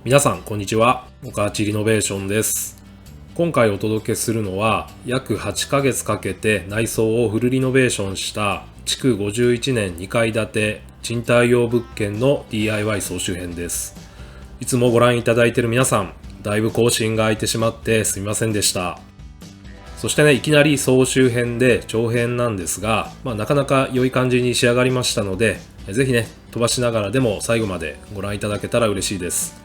皆さんこんにちは。岡地リノベーションです。今回お届けするのは約8ヶ月かけて内装をフルリノベーションした築51年2階建て賃貸用物件の DIY 総集編です。いつもご覧いただいている皆さん、だいぶ更新が空いてしまってすみませんでした。そしてね、いきなり総集編で長編なんですが、なかなか良い感じに仕上がりましたので、ぜひね、飛ばしながらでも最後までご覧いただけたら嬉しいです。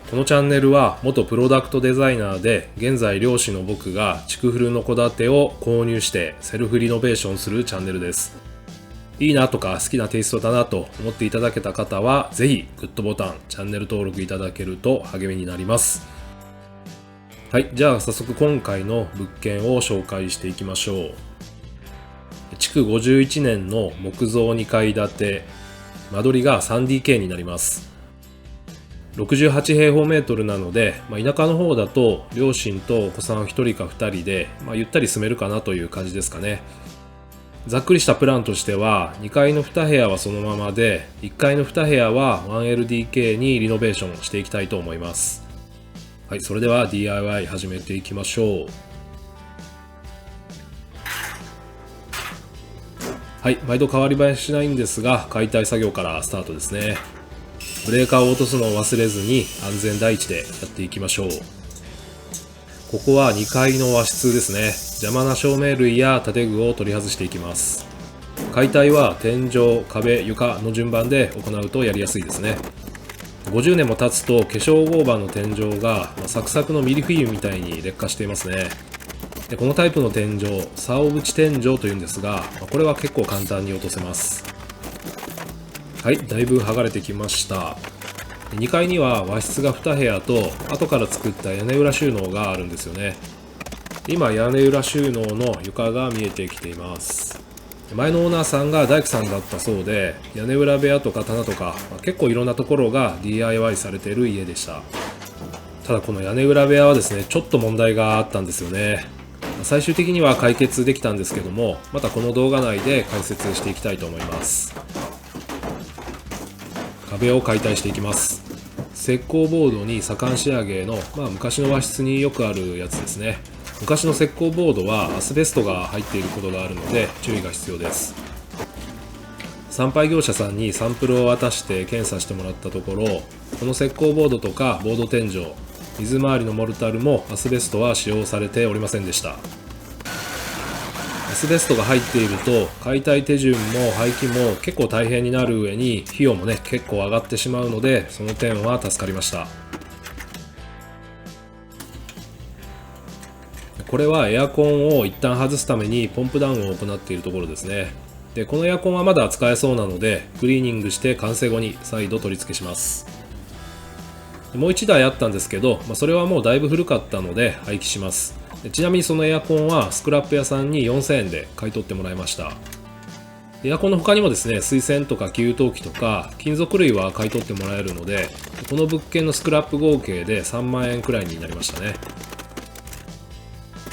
このチャンネルは元プロダクトデザイナーで現在漁師の僕が築古の戸建てを購入してセルフリノベーションするチャンネルです。いいなとか好きなテイストだなと思っていただけた方はぜひグッドボタン、チャンネル登録いただけると励みになります。はい、じゃあ早速今回の物件を紹介していきましょう。築51年の木造2階建て、間取りが 3DK になります。68平方メートルなので、田舎の方だと両親とお子さん1人か2人で、ゆったり住めるかなという感じですかね。ざっくりしたプランとしては2階の2部屋はそのままで、1階の2部屋は 1LDK にリノベーションしていきたいと思います。はい、それでは DIY 始めていきましょう。はい、毎度変わり映えしないんですが、解体作業からスタートですね。ブレーカーを落とすのを忘れずに安全第一でやっていきましょう。ここは2階の和室ですね。邪魔な照明類や建具を取り外していきます。解体は天井、壁、床の順番で行うとやりやすいですね。50年も経つと化粧合板の天井がサクサクのミルフィーユみたいに劣化していますね。でこのタイプの天井、竿縁天井というんですが、これは結構簡単に落とせます。はい、だいぶ剥がれてきました。2階には和室が2部屋と後から作った屋根裏収納があるんですよね。今屋根裏収納の床が見えてきています。前のオーナーさんが大工さんだったそうで、屋根裏部屋とか棚とか結構いろんなところが DIY されている家でした。ただこの屋根裏部屋はですね、ちょっと問題があったんですよね。最終的には解決できたんですけども、またこの動画内で解説していきたいと思います。壁を解体していきます。石膏ボードに左官仕上げの、昔の和室によくあるやつですね。昔の石膏ボードはアスベストが入っていることがあるので注意が必要です。産廃業者さんにサンプルを渡して検査してもらったところ、この石膏ボードとかボード天井、水回りのモルタルもアスベストは使用されておりませんでした。アスベストが入っていると解体手順も廃棄も結構大変になる上に費用もね結構上がってしまうので、その点は助かりました。これはエアコンを一旦外すためにポンプダウンを行っているところですね。でこのエアコンはまだ使えそうなのでクリーニングして完成後に再度取り付けします。もう1台あったんですけど、それはもうだいぶ古かったので廃棄します。ちなみにそのエアコンはスクラップ屋さんに4000円で買い取ってもらいました。エアコンの他にもですね、水栓とか給湯器とか金属類は買い取ってもらえるので、この物件のスクラップ合計で3万円くらいになりましたね。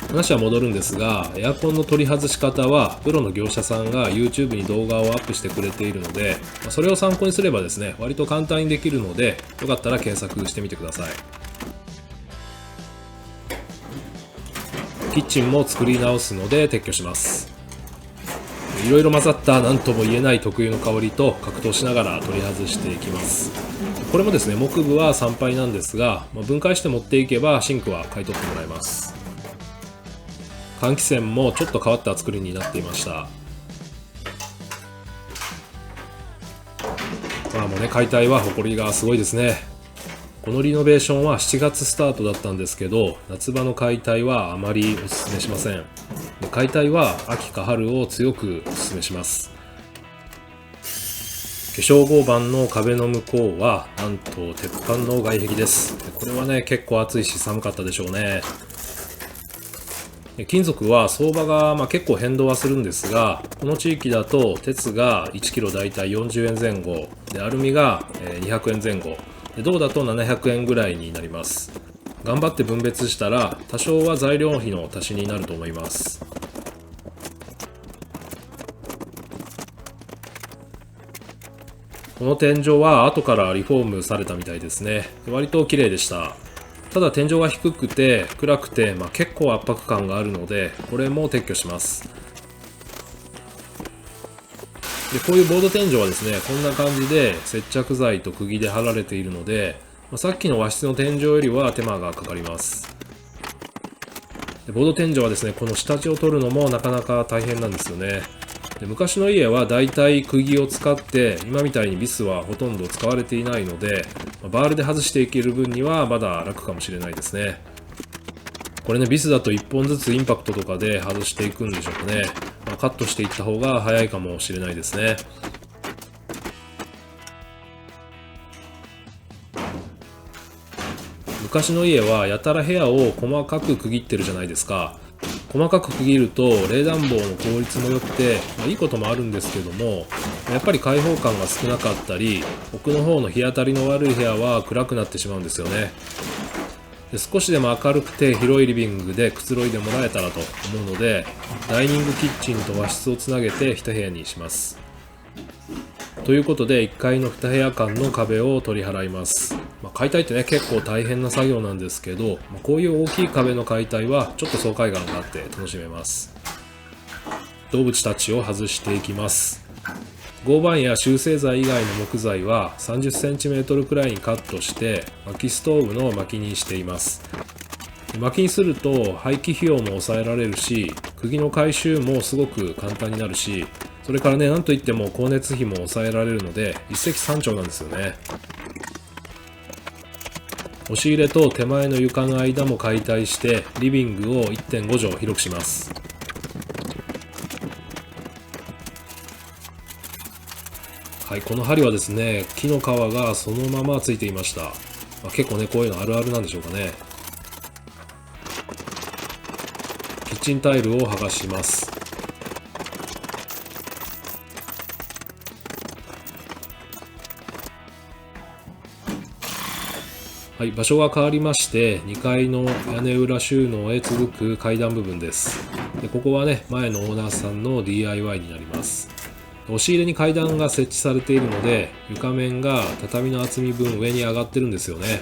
話は戻るんですが、エアコンの取り外し方はプロの業者さんが YouTube に動画をアップしてくれているので、それを参考にすればですね、割と簡単にできるので、よかったら検索してみてください。キッチンも作り直すので撤去します。いろいろ混ざった何とも言えない特有の香りと格闘しながら取り外していきます。これもですね、木部は参拝なんですが、分解して持っていけばシンクは買い取ってもらえます。換気扇もちょっと変わった作りになっていました。もうね、解体は埃がすごいですね。このリノベーションは7月スタートだったんですけど、夏場の解体はあまりおすすめしません。解体は秋か春を強くおすすめします。化粧合板の壁の向こうはなんと鉄板の外壁です。これはね結構暑いし寒かったでしょうね。金属は相場が結構変動はするんですが、この地域だと鉄が 1kg だいたい40円前後で、アルミが200円前後で、銅だと700円ぐらいになります。頑張って分別したら多少は材料費の足しになると思います。この天井は後からリフォームされたみたいですね。割と綺麗でした。ただ天井が低くて暗くて、結構圧迫感があるので、これも撤去します。でこういうボード天井はですね、こんな感じで接着剤と釘で貼られているので、さっきの和室の天井よりは手間がかかります。でボード天井はですね、この下地を取るのもなかなか大変なんですよね。で昔の家はだいたい釘を使って、今みたいにビスはほとんど使われていないので、バールで外していける分にはまだ楽かもしれないですね。これね、ビスだと1本ずつインパクトとかで外していくんでしょうかね。カットしていった方が早いかもしれないですね。昔の家はやたら部屋を細かく区切ってるじゃないですか。細かく区切ると冷暖房の効率も良くて、いいこともあるんですけども、やっぱり開放感が少なかったり、奥の方の日当たりの悪い部屋は暗くなってしまうんですよね。で少しでも明るくて広いリビングでくつろいでもらえたらと思うので、ダイニングキッチンと和室をつなげて1部屋にします。ということで1階の2部屋間の壁を取り払います。解体ってね、結構大変な作業なんですけど、こういう大きい壁の解体はちょっと爽快感があって楽しめます。動物たちを外していきます。合板や集成材以外の木材は 30cm くらいにカットして薪ストーブの薪にしています。薪にすると廃棄費用も抑えられるし、釘の回収もすごく簡単になるし、それからね、なんといっても光熱費も抑えられるので一石三鳥なんですよね。押し入れと手前の床の間も解体してリビングを 1.5 畳広くします。はい、この針はですね、木の皮がそのままついていました。結構ね、こういうのあるあるなんでしょうかね。キッチンタイルを剥がします。はい、場所が変わりまして2階の屋根裏収納へ続く階段部分です。でここはね、前のオーナーさんの DIY になります。押し入れに階段が設置されているので、床面が畳の厚み分上に上がってるんですよね。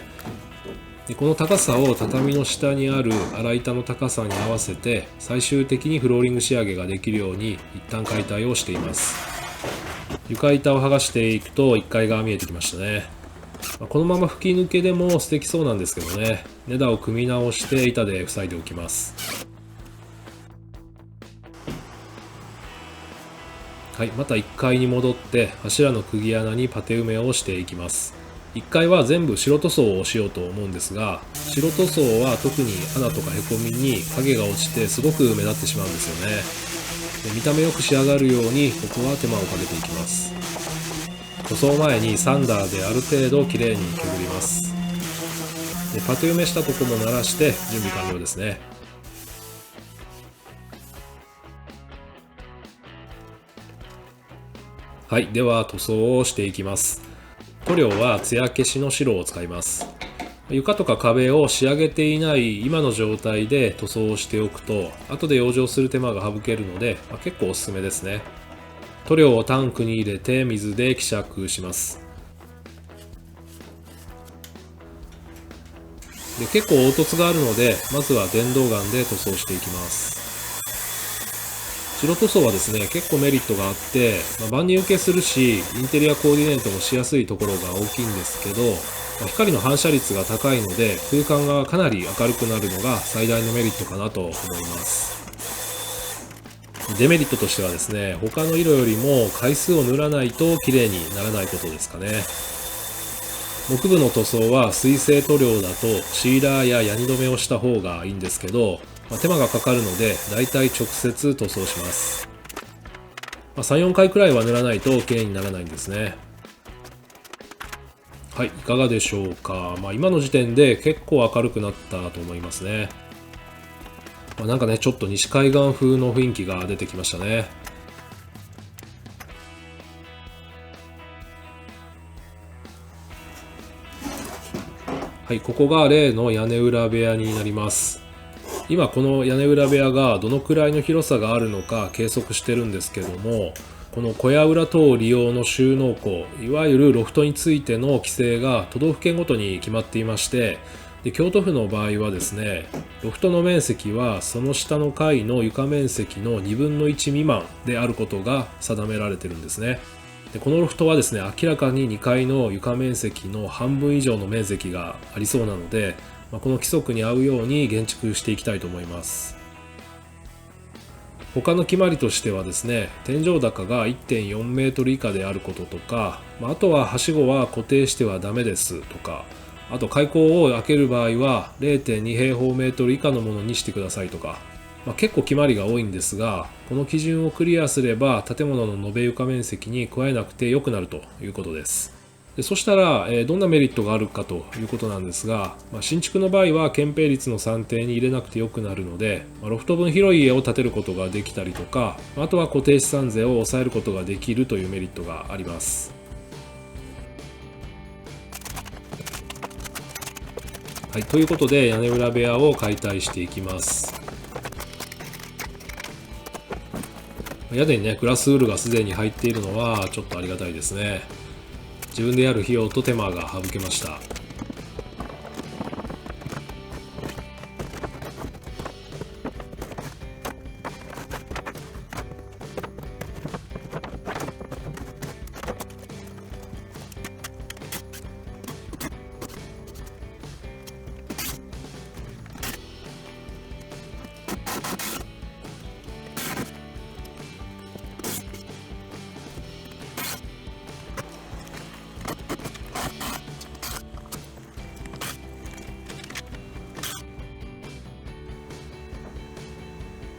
でこの高さを畳の下にある粗板の高さに合わせて、最終的にフローリング仕上げができるように一旦解体をしています。床板を剥がしていくと1階が見えてきましたね。このまま吹き抜けでも素敵そうなんですけどね、根太を組み直して板で塞いでおきます。はい、また1階に戻って柱の釘穴にパテ埋めをしていきます。1階は全部白塗装をしようと思うんですが、白塗装は特に穴とかへこみに影が落ちてすごく目立ってしまうんですよね。で見た目よく仕上がるようにここは手間をかけていきます。塗装前にサンダーである程度きれいに削ります。でパテ埋めしたとこも鳴らして準備完了ですね。はい、では塗装をしていきます。塗料は艶消しの白を使います。床とか壁を仕上げていない今の状態で塗装をしておくと、後で養生する手間が省けるので、結構おすすめですね。塗料をタンクに入れて水で希釈します。で結構凹凸があるので、まずは電動ガンで塗装していきます。白塗装はですね、結構メリットがあって、万人受けするし、インテリアコーディネートもしやすいところが大きいんですけど、光の反射率が高いので空間がかなり明るくなるのが最大のメリットかなと思います。デメリットとしてはですね、他の色よりも回数を塗らないと綺麗にならないことですかね。木部の塗装は水性塗料だとシーラーやヤニ止めをした方がいいんですけど、手間がかかるのでだいたい直接塗装します。3、4回くらいは塗らないと綺麗にならないんですね。はい、いかがでしょうか。今の時点で結構明るくなったと思いますね。なんかね、ちょっと西海岸風の雰囲気が出てきましたね。はい、ここが例の屋根裏部屋になります。今この屋根裏部屋がどのくらいの広さがあるのか計測してるんですけども、この小屋裏等利用の収納庫、いわゆるロフトについての規制が都道府県ごとに決まっていまして、で京都府の場合はですね、ロフトの面積はその下の階の床面積の2分の1未満であることが定められているんですね。でこのロフトはですね、明らかに2階の床面積の半分以上の面積がありそうなので、この規則に合うように減築していきたいと思います。他の決まりとしてはですね、天井高が 1.4 メートル以下であることとか、あとははしごは固定してはダメですとか、あと開口を開ける場合は 0.2 平方メートル以下のものにしてくださいとか、結構決まりが多いんですが、この基準をクリアすれば建物の延べ床面積に加えなくて良くなるということです。そしたら、どんなメリットがあるかということなんですが、新築の場合は建蔽率の算定に入れなくてよくなるので、ロフト分広い家を建てることができたりとか、あとは固定資産税を抑えることができるというメリットがあります。はい、ということで屋根裏部屋を解体していきます。屋根にね、グラスウールがすでに入っているのはちょっとありがたいですね。自分でやる費用と手間が省けました。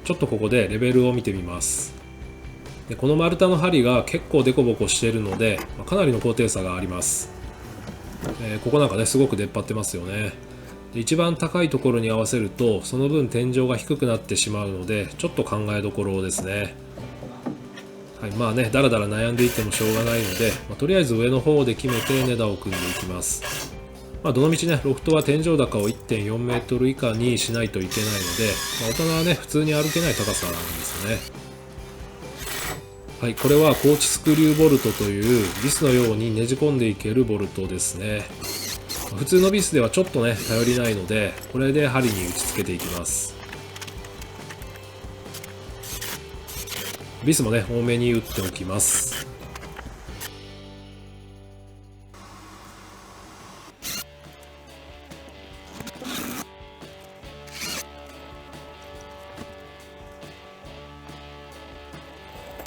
ちょっとここでレベルを見てみます。でこの丸太の針が結構デコボコしているので、かなりの高低差があります。ここなんかね、すごく出っ張ってますよね。で一番高いところに合わせるとその分天井が低くなってしまうので、ちょっと考えどころですね。はい、だらだら悩んでいってもしょうがないので、とりあえず上の方で決めて根太を組んでいきます。どのみちね、ロフトは天井高を 1.4 メートル以下にしないといけないので、大人はね、普通に歩けない高さなんですね。はい、これはコーチスクリューボルトというビスのようにねじ込んでいけるボルトですね。普通のビスではちょっとね、頼りないので、これで針に打ち付けていきます。ビスもね、多めに打っておきます。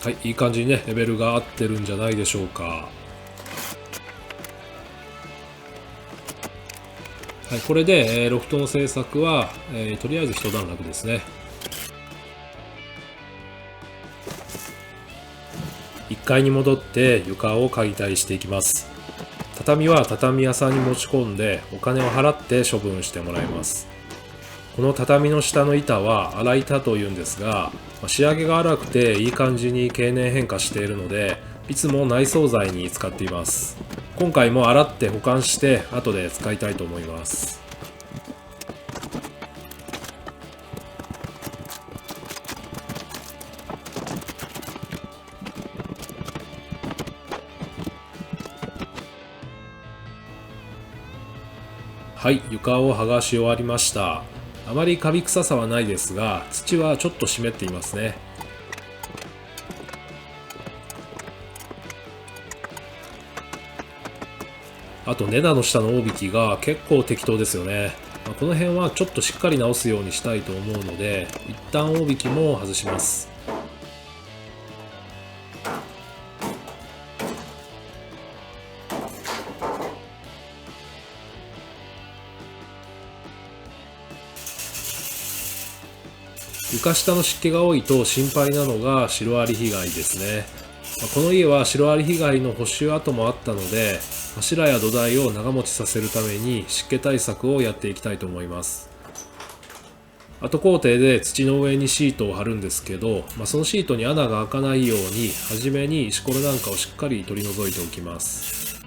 はい、いい感じにね、レベルが合ってるんじゃないでしょうか。はい、これで、ロフトの製作は、とりあえず一段落ですね。1階に戻って床を解体していきます。畳は畳屋さんに持ち込んでお金を払って処分してもらいます。この畳の下の板は洗板というんですが、仕上げが荒くていい感じに経年変化しているので、いつも内装材に使っています。今回も洗って保管して後で使いたいと思います。はい、床を剥がし終わりました。あまりカビ臭さはないですが、土はちょっと湿っていますね。あと根太の下の大引きが結構適当ですよね。この辺はちょっとしっかり直すようにしたいと思うので、一旦大引きも外します。床下の湿気が多いと心配なのがシロアリ被害ですね。この家はシロアリ被害の補修跡もあったので、柱や土台を長持ちさせるために湿気対策をやっていきたいと思います。後工程で土の上にシートを貼るんですけど、そのシートに穴が開かないように初めに石ころなんかをしっかり取り除いておきます。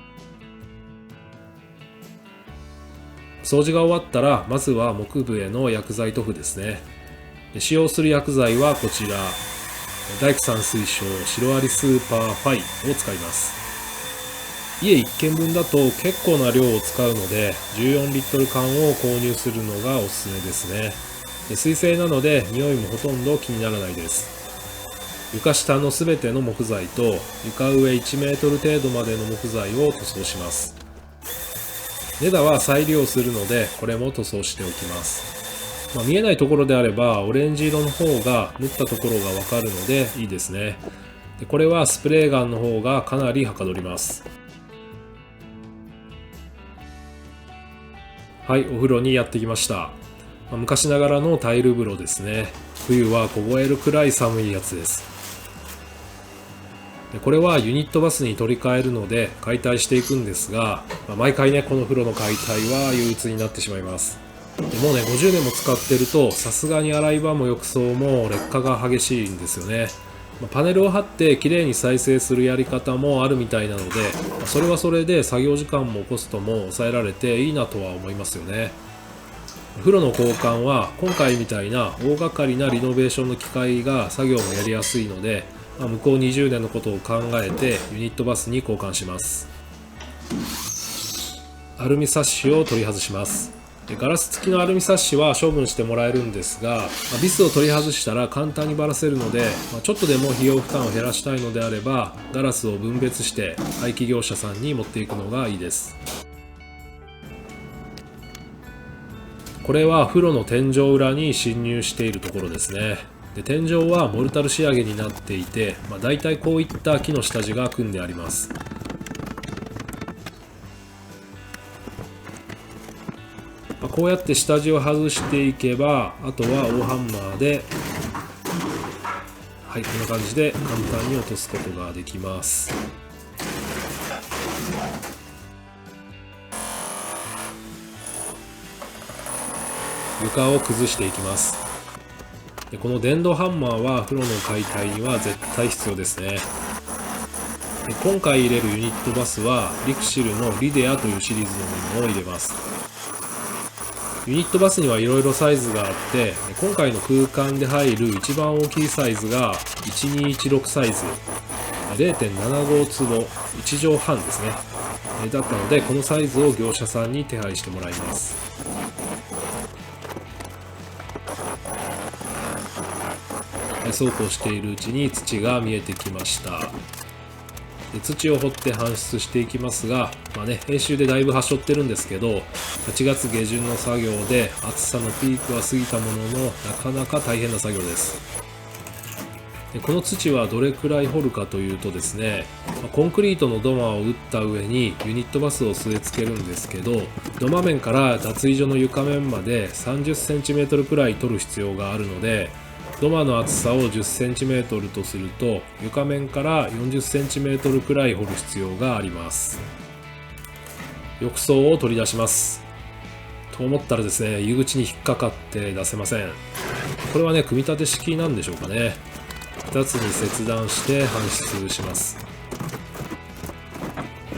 掃除が終わったらまずは木部への薬剤塗布ですね。使用する薬剤はこちら。大工さん推奨シロアリスーパーファイを使います。家1軒分だと結構な量を使うので14リットル缶を購入するのがおすすめですね。水性なので匂いもほとんど気にならないです。床下のすべての木材と床上1メートル程度までの木材を塗装します。根太は再利用するのでこれも塗装しておきます。見えないところであればオレンジ色の方が縫ったところがわかるのでいいですね。これはスプレーガンの方がかなりはかどります。はい、お風呂にやってきました。昔ながらのタイル風呂ですね。冬は凍えるくらい寒いやつです。これはユニットバスに取り替えるので解体していくんですが、毎回ねこの風呂の解体は憂鬱になってしまいます。もうね50年も使ってるとさすがに洗い場も浴槽も劣化が激しいんですよね。パネルを貼ってきれいに再生するやり方もあるみたいなので、それはそれで作業時間もコストも抑えられていいなとは思いますよね。風呂の交換は今回みたいな大掛かりなリノベーションの機械が作業もやりやすいので、向こう20年のことを考えてユニットバスに交換します。アルミサッシを取り外します。ガラス付きのアルミサッシは処分してもらえるんですが、ビスを取り外したら簡単にばらせるので、ちょっとでも費用負担を減らしたいのであればガラスを分別して廃棄業者さんに持っていくのがいいです。これは風呂の天井裏に侵入しているところですね。天井はモルタル仕上げになっていて、だいたいこういった木の下地が組んであります。こうやって下地を外していけば、あとは大ハンマーで、はい、こんな感じで簡単に落とすことができます。床を崩していきます。この電動ハンマーは風呂の解体には絶対必要ですね。今回入れるユニットバスはリクシルのリデアというシリーズのものを入れます。ユニットバスにはいろいろサイズがあって、今回の空間で入る一番大きいサイズが1216サイズ 0.75 坪1畳半ですね。だったのでこのサイズを業者さんに手配してもらいます。そうこうしているうちに土が見えてきました。土を掘って搬出していきますが、編集でだいぶはしょってるんですけど、8月下旬の作業で暑さのピークは過ぎたものの、なかなか大変な作業です。この土はどれくらい掘るかというとですね、コンクリートの土間を打った上にユニットバスを据え付けるんですけど、土間面から脱衣所の床面まで 30cm くらい取る必要があるので、土間の厚さを 10cm とすると床面から 40cm くらい掘る必要があります。浴槽を取り出します。と思ったらですね、入り口に引っかかって出せません。これはね、組み立て式なんでしょうかね。2つに切断して搬出します。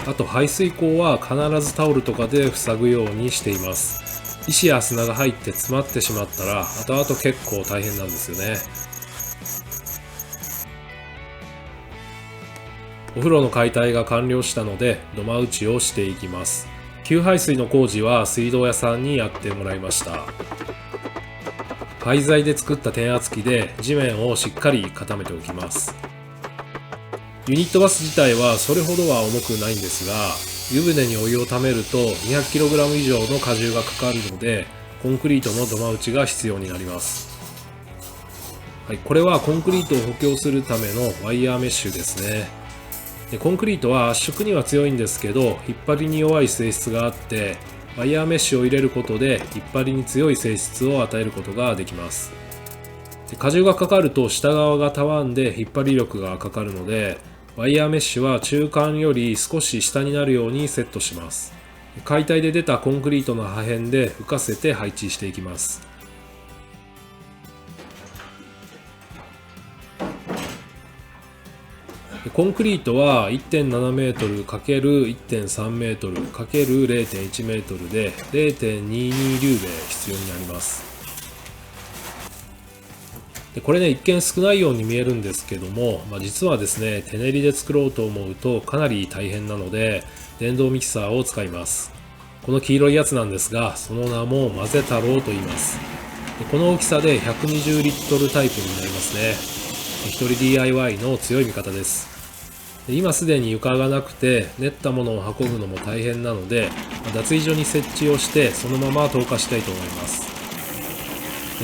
あと排水口は必ずタオルとかで塞ぐようにしています。石や砂が入って詰まってしまったら後々結構大変なんですよね。お風呂の解体が完了したので土間打ちをしていきます。給排水の工事は水道屋さんにやってもらいました。廃材で作った転圧機で地面をしっかり固めておきます。ユニットバス自体はそれほどは重くないんですが、湯船にお湯をためると 200kg 以上の荷重がかかるので、コンクリートの土間打ちが必要になります。はい、これはコンクリートを補強するためのワイヤーメッシュですね。コンクリートは圧縮には強いんですけど、引っ張りに弱い性質があって、ワイヤーメッシュを入れることで引っ張りに強い性質を与えることができます。荷重がかかると下側がたわんで引っ張り力がかかるので、ワイヤーメッシュは中間より少し下になるようにセットします。解体で出たコンクリートの破片で浮かせて配置していきます。コンクリートは 1.7m×1.3m×0.1m で 0.22 リューベ必要になります。でこれね、一見少ないように見えるんですけども、実はですね、手練りで作ろうと思うとかなり大変なので、電動ミキサーを使います。この黄色いやつなんですが、その名も混ぜ太郎と言います。でこの大きさで120リットルタイプになりますね。一人 DIY の強い味方です。で今すでに床がなくて、練ったものを運ぶのも大変なので、脱衣所に設置をしてそのまま投下したいと思います。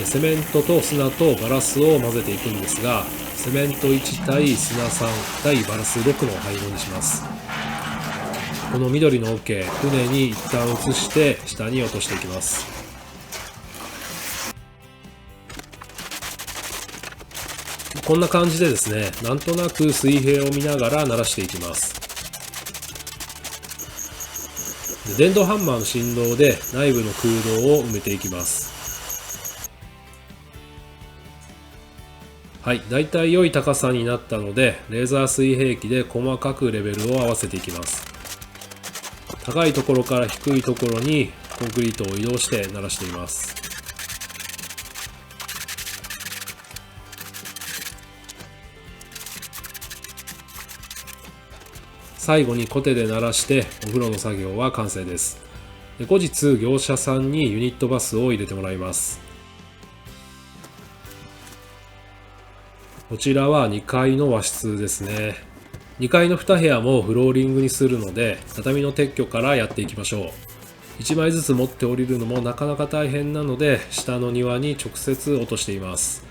セメントと砂とガラスを混ぜていくんですが、セメント1対砂3対ガラス6の配合にします。この緑の桶、船に一旦移して下に落としていきます。こんな感じでですね、なんとなく水平を見ながら鳴らしていきます。電動ハンマーの振動で内部の空洞を埋めていきます。はい、だいたい良い高さになったので、レーザー水平器で細かくレベルを合わせていきます。高いところから低いところにコンクリートを移動して鳴らしています。最後にコテで鳴らしてお風呂の作業は完成です。後日業者さんにユニットバスを入れてもらいます。こちらは2階の和室ですね。2階の2部屋もフローリングにするので、畳の撤去からやっていきましょう。1枚ずつ持って降りるのもなかなか大変なので、下の庭に直接落としています。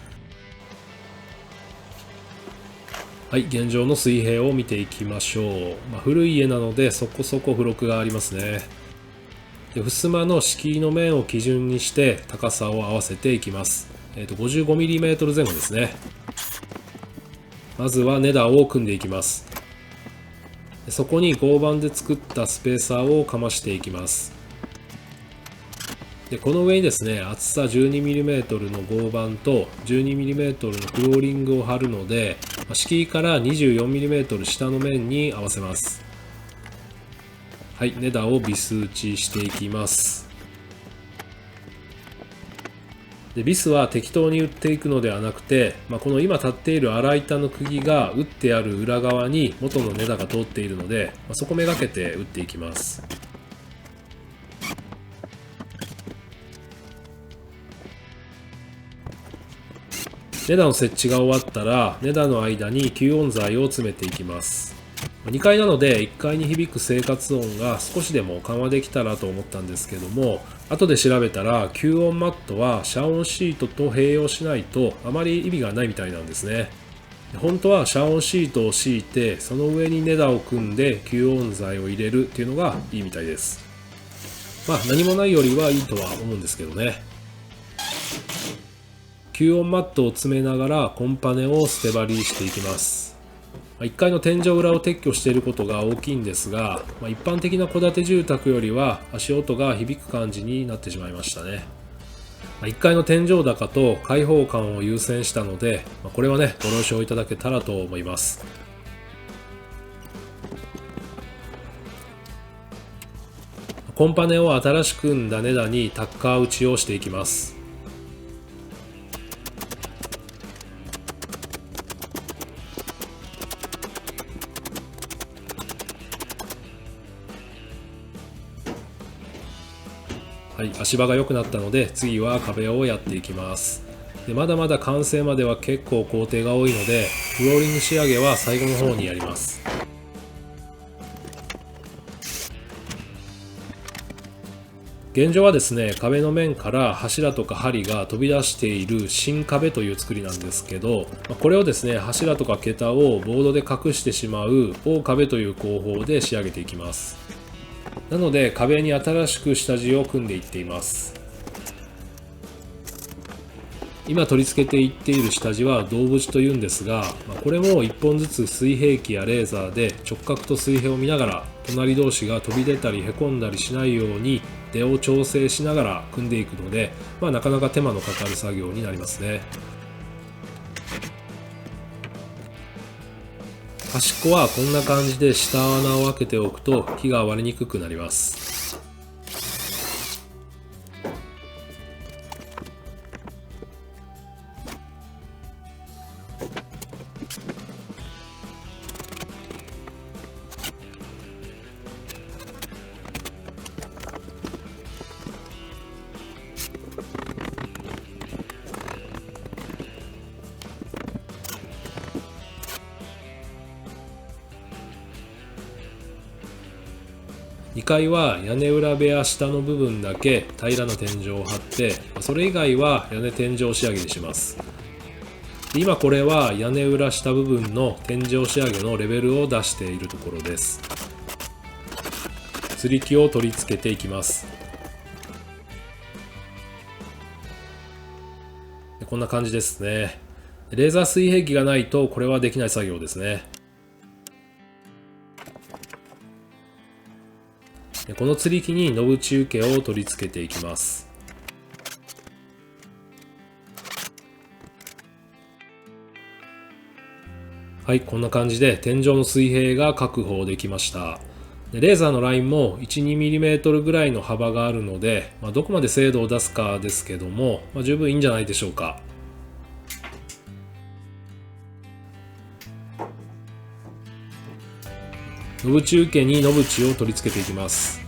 はい、現状の水平を見ていきましょう。古い家なのでそこそこ付録がありますね。で襖の敷居の面を基準にして高さを合わせていきます。55mm 前後ですね。まずは根太を組んでいきます。そこに合板で作ったスペーサーをかましていきます。でこの上にですね、厚さ 12mm の合板と 12mm のフローリングを貼るので、敷居から 24mm 下の面に合わせます。はい、根太をビス打ちしていきます。でビスは適当に打っていくのではなくて、この今立っている粗板の釘が打ってある裏側に元の根太が通っているので、そこめがけて打っていきます。根太の設置が終わったら、根太の間に吸音材を詰めていきます。2階なので1階に響く生活音が少しでも緩和できたらと思ったんですけども、後で調べたら吸音マットは遮音シートと併用しないとあまり意味がないみたいなんですね。本当は遮音シートを敷いて、その上に根太を組んで吸音材を入れるっていうのがいいみたいです。何もないよりはいいとは思うんですけどね。吸音マットを詰めながらコンパネを捨て張りしていきます。1階の天井裏を撤去していることが大きいんですが、一般的な戸建て住宅よりは足音が響く感じになってしまいましたね。1階の天井高と開放感を優先したので、これはね、ご了承いただけたらと思います。コンパネを新しく組んだ根太にタッカー打ちをしていきます。はい、足場が良くなったので次は壁をやっていきます。でまだまだ完成までは結構工程が多いので、フローリング仕上げは最後の方にやります。現状はですね、壁の面から柱とか梁が飛び出している新壁という作りなんですけど、これをですね、柱とか桁をボードで隠してしまう大壁という工法で仕上げていきます。なので壁に新しく下地を組んでいっています。今取り付けていっている下地は銅縁というんですが、これも1本ずつ水平器やレーザーで直角と水平を見ながら、隣同士が飛び出たりへこんだりしないように出を調整しながら組んでいくので、なかなか手間のかかる作業になりますね。端っこはこんな感じで下穴を開けておくと木が割れにくくなります。階は屋根裏部屋下の部分だけ平らな天井を張って、それ以外は屋根天井仕上げにします。今これは屋根裏下部分の天井仕上げのレベルを出しているところです。吊り木を取り付けていきます。こんな感じですね。レーザー水平器がないとこれはできない作業ですね。この吊り木にノブチ受けを取り付けていきます。はい、こんな感じで天井の水平が確保できました。レーザーのラインも 1,2mm ぐらいの幅があるので、どこまで精度を出すかですけども、十分いいんじゃないでしょうか。ノブチ受けにノブチを取り付けていきます。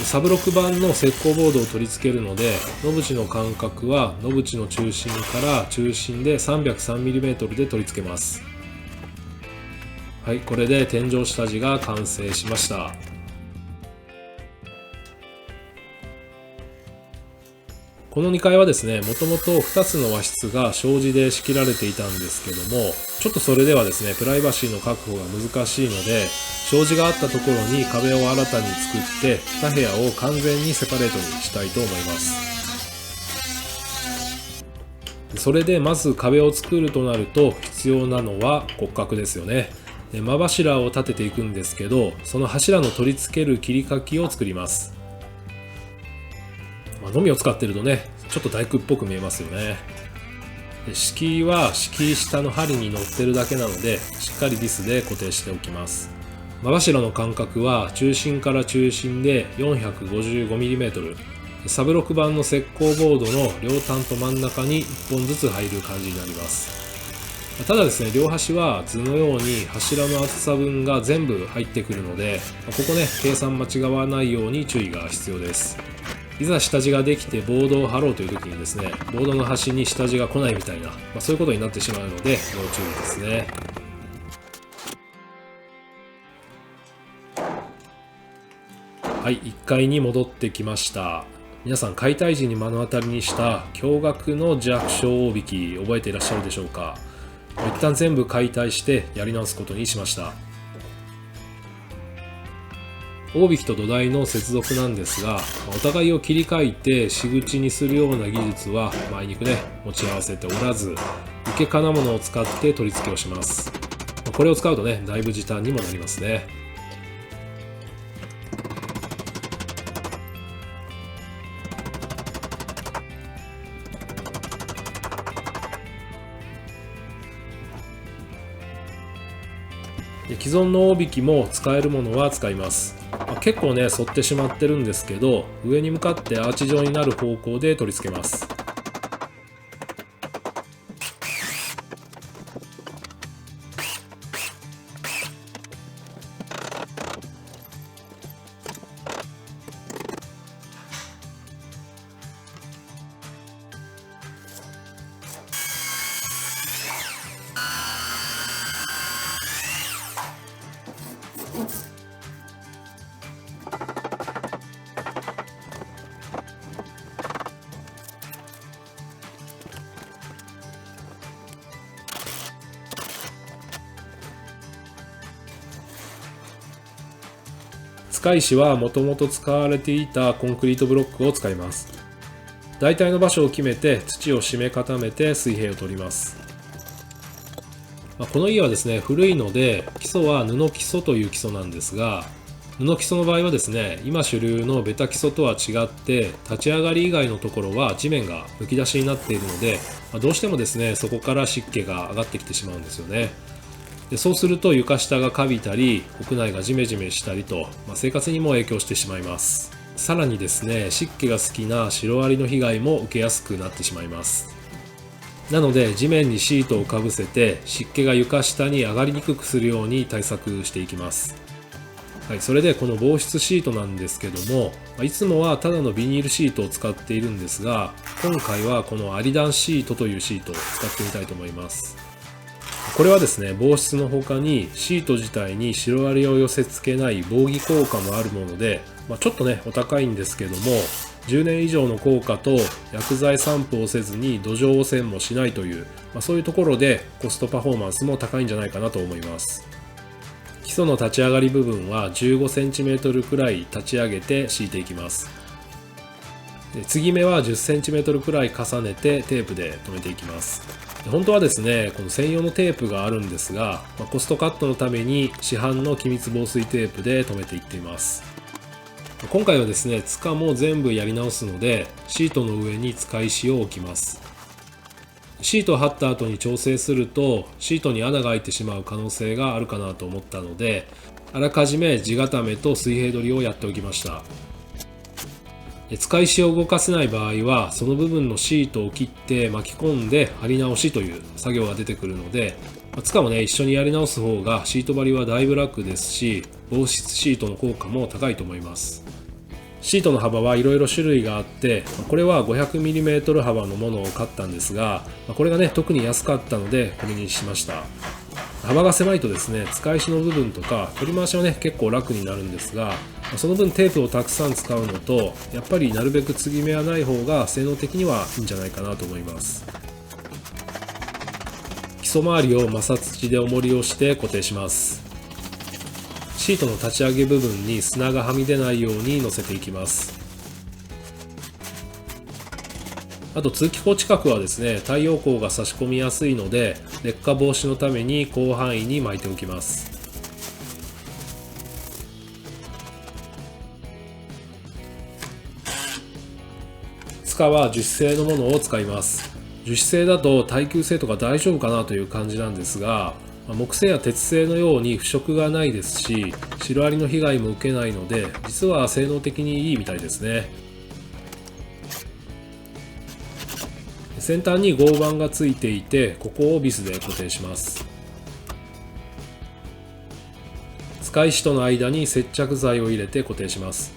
サブ6番の石膏ボードを取り付けるので、ノブチの間隔はノブチの中心から中心で 303mm で取り付けます。はい、これで天井下地が完成しました。この2階はですね、もともと2つの和室が障子で仕切られていたんですけども、ちょっとそれではですね、プライバシーの確保が難しいので、障子があったところに壁を新たに作って、2部屋を完全にセパレートにしたいと思います。それでまず壁を作るとなると、必要なのは骨格ですよね。間柱を立てていくんですけど、その柱の取り付ける切りかきを作ります。のみを使ってるとね、ちょっと大工っぽく見えますよね。敷居は敷居下の針に乗ってるだけなので、しっかりビスで固定しておきます。間柱の間隔は中心から中心で 455mm、サブ6番の石膏ボードの両端と真ん中に1本ずつ入る感じになります。ただですね、両端は図のように柱の厚さ分が全部入ってくるので、ここね、計算間違わないように注意が必要です。いざ下地ができてボードを貼ろうという時にですね、ボードの端に下地が来ないみたいな、そういうことになってしまうので要注意ですね。はい、1階に戻ってきました。皆さん解体時に目の当たりにした驚愕の弱小大引き覚えていらっしゃるでしょうか。一旦全部解体してやり直すことにしました。大引きと土台の接続なんですが、お互いを切り替えて仕口にするような技術はあいにくね持ち合わせておらず、受け金物を使って取り付けをします。これを使うとね、だいぶ時短にもなりますね。既存の大引きも使えるものは使います。結構ね反ってしまってるんですけど、上に向かってアーチ状になる方向で取り付けます。使い石はもともと使われていたコンクリートブロックを使います。大体の場所を決めて土を締め固めて水平を取ります。この家はですね古いので、基礎は布基礎という基礎なんですが、布基礎の場合はですね、今主流のベタ基礎とは違って立ち上がり以外のところは地面がむき出しになっているので、どうしてもですねそこから湿気が上がってきてしまうんですよね。でそうすると床下がカビたり屋内がジメジメしたりと、生活にも影響してしまいます。さらにですね、湿気が好きなシロアリの被害も受けやすくなってしまいます。なので地面にシートをかぶせて湿気が床下に上がりにくくするように対策していきます。はい、それでこの防湿シートなんですけども、いつもはただのビニールシートを使っているんですが、今回はこのアリダンシートというシートを使ってみたいと思います。これはですね、防湿の他にシート自体にシロアリを寄せ付けない防御効果もあるもので、ちょっとねお高いんですけども、10年以上の効果と薬剤散布をせずに土壌汚染もしないという、そういうところでコストパフォーマンスも高いんじゃないかなと思います。基礎の立ち上がり部分は 15cm くらい立ち上げて敷いていきます。継ぎ目は 10cm くらい重ねてテープで留めていきます。本当はですね、この専用のテープがあるんですが、コストカットのために市販の気密防水テープで留めていっています。今回はですね、塚も全部やり直すので、シートの上に塚石を置きます。シートを貼った後に調整すると、シートに穴が開いてしまう可能性があるかなと思ったので、あらかじめ地固めと水平取りをやっておきました。使い石を動かせない場合は、その部分のシートを切って巻き込んで貼り直しという作業が出てくるので、塚もね一緒にやり直す方がシート張りはだいぶ楽ですし、防湿シートの効果も高いと思います。シートの幅はいろいろ種類があって、これは 500mm 幅のものを買ったんですが、これがね特に安かったのでこれにしました。幅が狭いとですね、使い石の部分とか取り回しはね結構楽になるんですが、その分テープをたくさん使うのと、やっぱりなるべく継ぎ目はない方が性能的にはいいんじゃないかなと思います。基礎周りを摩擦土で重りをして固定します。シートの立ち上げ部分に砂がはみ出ないように乗せていきます。あと通気口近くはですね、太陽光が差し込みやすいので、劣化防止のために広範囲に巻いておきます。塚は樹脂製のものを使います。樹脂製だと耐久性とか大丈夫かなという感じなんですが、木製や鉄製のように腐食がないですし、シロアリの被害も受けないので、実は性能的にいいみたいですね。先端に合板がついていて、ここをビスで固定します。使い石との間に接着剤を入れて固定します。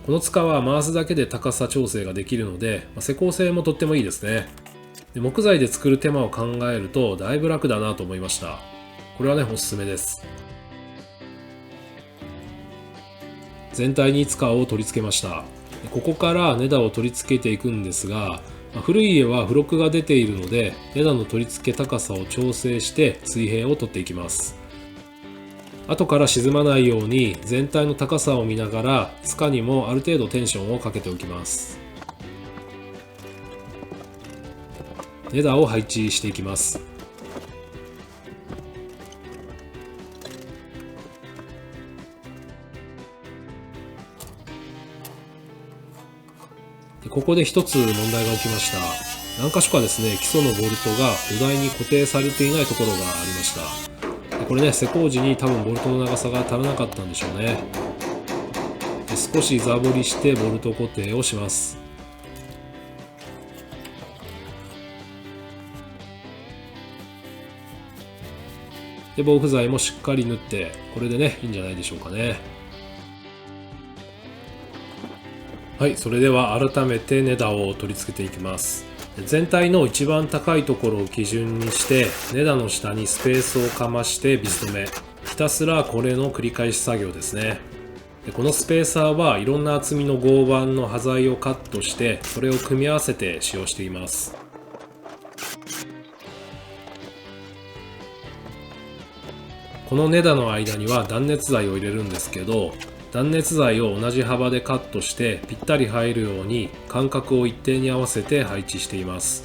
この塚は回すだけで高さ調整ができるので、施工性もとってもいいですね。で、木材で作る手間を考えるとだいぶ楽だなと思いました。これはねおすすめです。全体に塚を取り付けました。ここから根太を取り付けていくんですが、古い家は付録が出ているので、根太の取り付け高さを調整して水平を取っていきます。後から沈まないように全体の高さを見ながら、塚にもある程度テンションをかけておきます。根太を配置していきます。ここで一つ問題が起きました。何箇所かですね、基礎のボルトが土台に固定されていないところがありました。これね、施工時に多分ボルトの長さが足らなかったんでしょうね。少し座彫りしてボルト固定をします。で、防腐剤もしっかり塗って、これでねいいんじゃないでしょうかね。はい、それでは改めて根太を取り付けていきます。全体の一番高いところを基準にして、根太の下にスペースをかましてビス留め、ひたすらこれの繰り返し作業ですね。で、このスペーサーはいろんな厚みの合板の端材をカットして、それを組み合わせて使用しています。この根太の間には断熱材を入れるんですけど、断熱材を同じ幅でカットしてぴったり入るように間隔を一定に合わせて配置しています。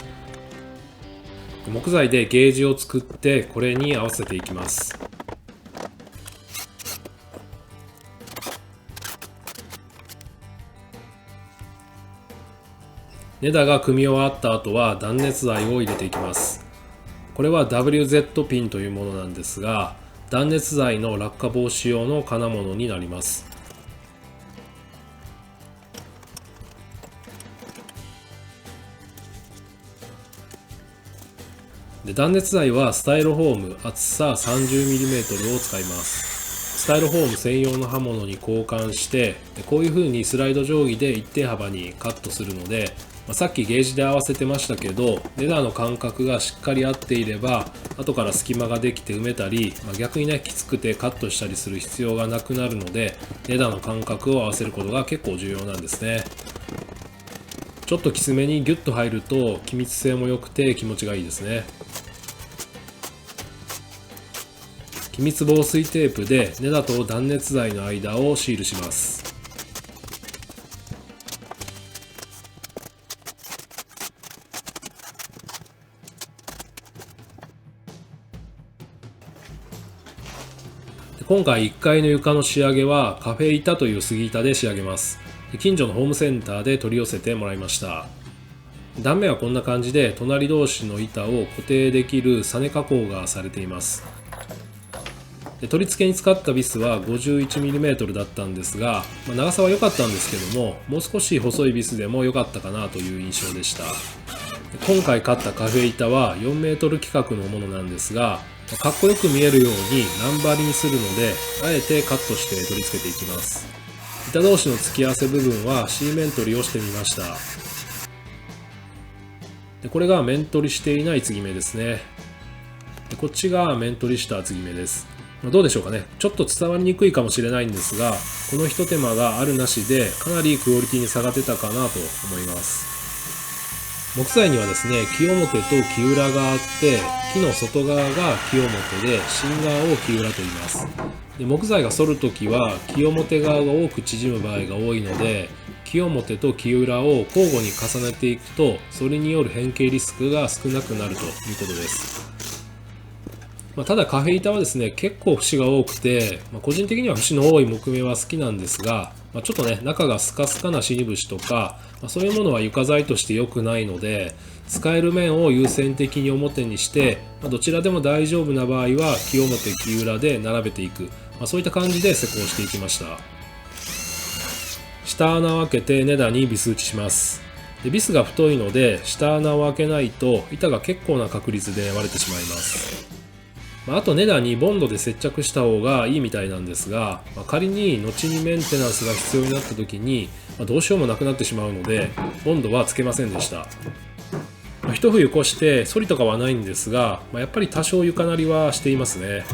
木材でゲージを作ってこれに合わせていきます。根太が組み終わった後は断熱材を入れていきます。これは WZ ピンというものなんですが、断熱材の落下防止用の金物になります。で、断熱材はスタイロフォーム厚さ 30mm を使います。スタイロフォーム専用の刃物に交換して、こういう風にスライド定規で一定幅にカットするので、さっきゲージで合わせてましたけど、レダーの間隔がしっかり合っていれば後から隙間ができて埋めたり、逆にねきつくてカットしたりする必要がなくなるので、レダーの間隔を合わせることが結構重要なんですね。ちょっときつめにギュッと入ると気密性も良くて気持ちがいいですね。気密防水テープで根だと断熱材の間をシールします。今回1階の床の仕上げはカフェ板という杉板で仕上げます。近所のホームセンターで取り寄せてもらいました。断面はこんな感じで隣同士の板を固定できるサネ加工がされています。取り付けに使ったビスは 51mm だったんですが、長さは良かったんですけども、もう少し細いビスでも良かったかなという印象でした。今回買ったカフェ板は 4m 規格のものなんですが、かっこよく見えるようにナンバリにするので、あえてカットして取り付けていきます。板同士の付き合わせ部分は C 面取りをしてみました。これが面取りしていない継ぎ目ですね。こっちが面取りした継ぎ目です。どうでしょうかね。ちょっと伝わりにくいかもしれないんですが、この一手間があるなしでかなりクオリティに差が出たかなと思います。木材にはですね、木表と木裏があって、木の外側が木表で芯側を木裏と言います。で、木材が反るときは木表側が多く縮む場合が多いので、木表と木裏を交互に重ねていくと、それによる変形リスクが少なくなるということです。ただカフェ板はですね、結構節が多くて、個人的には節の多い木目は好きなんですが、ちょっとね、中がスカスカな死に節とか、そういうものは床材として良くないので、使える面を優先的に表にして、どちらでも大丈夫な場合は木表木裏で並べていく、そういった感じで施工していきました。下穴を開けて根太にビス打ちします。でビスが太いので下穴を開けないと板が結構な確率で割れてしまいます。あと根太にボンドで接着した方がいいみたいなんですが、仮に後にメンテナンスが必要になった時にどうしようもなくなってしまうのでボンドはつけませんでした。一冬越して反りとかはないんですが、やっぱり多少床なりはしていますね。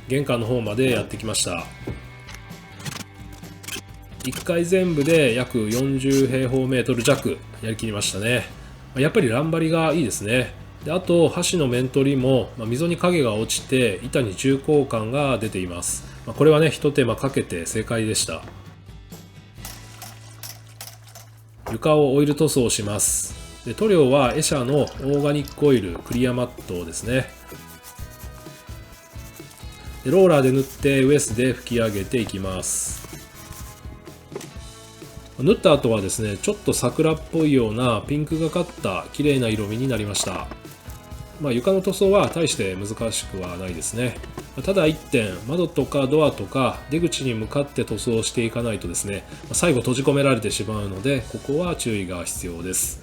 玄関の方までやってきました。1階全部で約40平方メートル弱やりきりましたね。やっぱり乱張りがいいですね。であと箸の面取りも溝に影が落ちて板に重厚感が出ています。これはね一手間かけて正解でした。床をオイル塗装します。で塗料はエシャのオーガニックオイルクリアマットですね。でローラーで塗ってウエスで拭き上げていきます。塗った後はですね、ちょっと桜っぽいようなピンクがかった綺麗な色味になりました。床の塗装は大して難しくはないですね。ただ一点、窓とかドアとか出口に向かって塗装していかないとですね、最後閉じ込められてしまうので、ここは注意が必要です。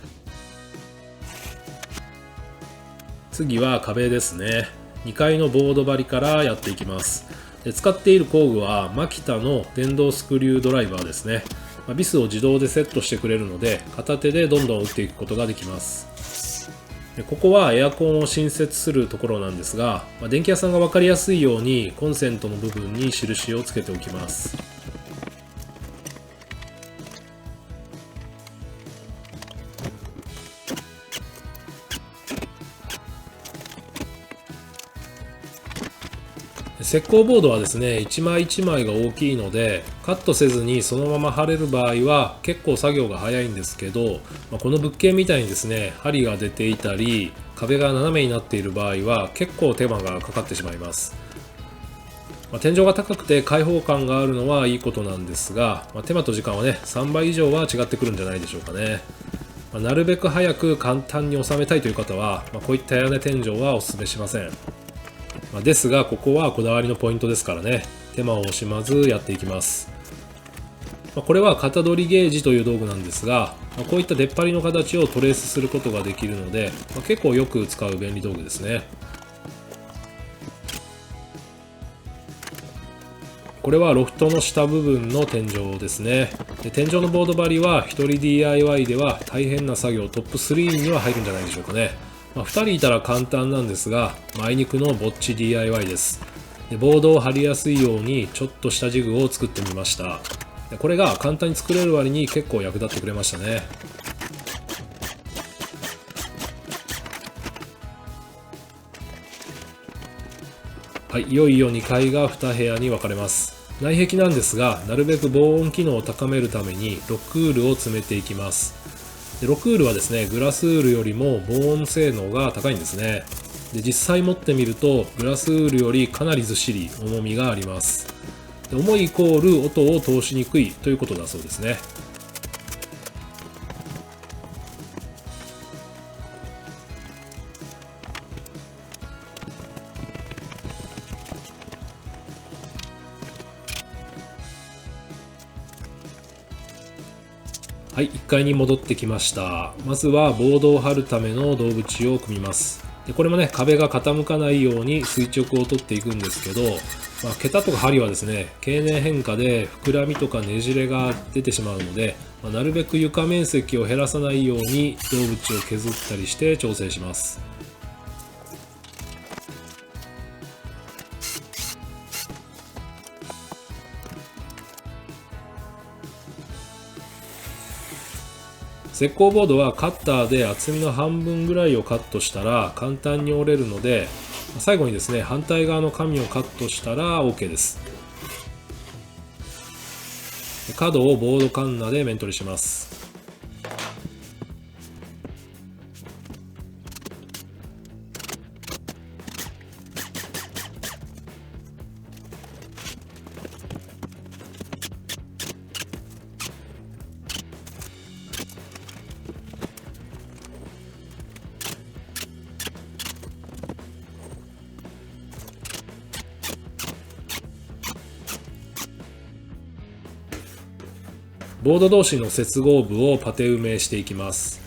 次は壁ですね。2階のボード張りからやっていきます。で使っている工具はマキタの電動スクリュードライバーですね。ビスを自動でセットしてくれるので片手でどんどん打っていくことができます。でここはエアコンを新設するところなんですが、電気屋さんが分かりやすいようにコンセントの部分に印をつけておきます。石膏ボードはですね、一枚一枚が大きいのでカットせずにそのまま貼れる場合は結構作業が早いんですけど、この物件みたいにですね、針が出ていたり壁が斜めになっている場合は結構手間がかかってしまいます。天井が高くて開放感があるのはいいことなんですが、手間と時間はね3倍以上は違ってくるんじゃないでしょうかね。なるべく早く簡単に収めたいという方は、こういった屋根天井はお勧めしません。ですがここはこだわりのポイントですからね、手間を惜しまずやっていきます。これは型取りゲージという道具なんですが、こういった出っ張りの形をトレースすることができるので、結構よく使う便利道具ですね。これはロフトの下部分の天井ですね。で天井のボード張りは一人 DIY では大変な作業トップ3には入るんじゃないでしょうかね。2人いたら簡単なんですが、あいにくのぼっち DIY です。でボードを張りやすいようにちょっとしたジグを作ってみました。でこれが簡単に作れる割に結構役立ってくれましたね。はい、いよいよ2階が2部屋に分かれます。内壁なんですが、なるべく防音機能を高めるためにロックウールを詰めていきます。でロックウールはですね、グラスウールよりも防音性能が高いんですね。で実際持ってみると、グラスウールよりかなりずっしり重みがあります。で重いイコール音を通しにくいということだそうですね。はい、1階に戻ってきました。まずはボードを張るための胴縁を組みます。でこれもね、壁が傾かないように垂直を取っていくんですけど、桁とか針はですね、経年変化で膨らみとかねじれが出てしまうので、なるべく床面積を減らさないように胴縁を削ったりして調整します。石膏ボードはカッターで厚みの半分ぐらいをカットしたら簡単に折れるので、最後にですね、反対側の紙をカットしたら OK です。角をボードカンナで面取りします。ボード同士の接合部をパテ埋めしていきます。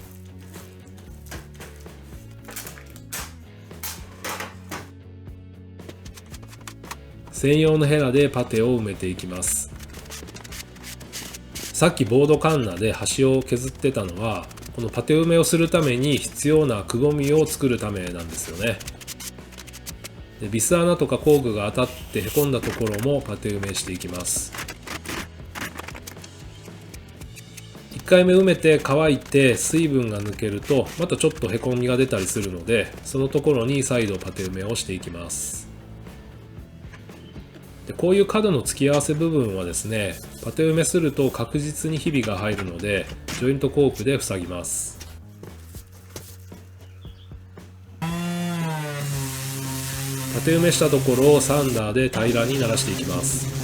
専用のヘラでパテを埋めていきます。さっきボードカンナで端を削ってたのは、このパテ埋めをするために必要なくぼみを作るためなんですよね。でビス穴とか工具が当たってへこんだところもパテ埋めしていきます。1回目埋めて乾いて水分が抜けるとまたちょっとへこみが出たりするので、そのところに再度パテ埋めをしていきます。でこういう角の付き合わせ部分はですね、パテ埋めすると確実にひびが入るのでジョイントコープで塞ぎます。パテ埋めしたところをサンダーで平らにならしていきます。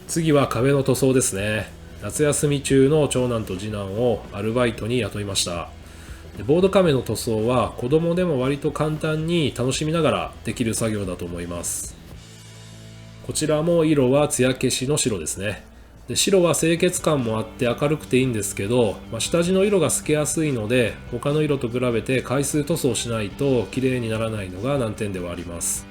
次は壁の塗装ですね。夏休み中の長男と次男をアルバイトに雇いました。ボード壁の塗装は子供でも割と簡単に楽しみながらできる作業だと思います。こちらも色は艶消しの白ですね。で白は清潔感もあって明るくていいんですけど、下地の色が透けやすいので他の色と比べて回数塗装しないと綺麗にならないのが難点ではあります。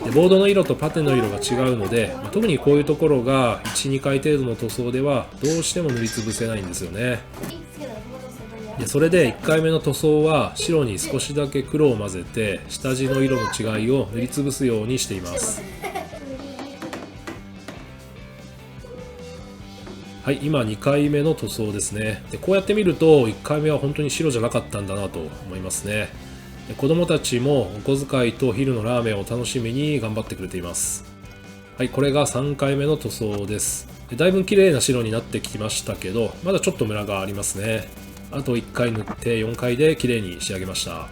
でボードの色とパテの色が違うので、特にこういうところが 1,2 回程度の塗装ではどうしても塗りつぶせないんですよね。でそれで1回目の塗装は白に少しだけ黒を混ぜて下地の色の違いを塗りつぶすようにしています。はい、今2回目の塗装ですね。でこうやって見ると1回目は本当に白じゃなかったんだなと思いますね。子供たちもお小遣いと昼のラーメンを楽しみに頑張ってくれています。はい、これが3回目の塗装です。だいぶ綺麗な白になってきましたけど、まだちょっとムラがありますね。あと1回塗って4回で綺麗に仕上げました。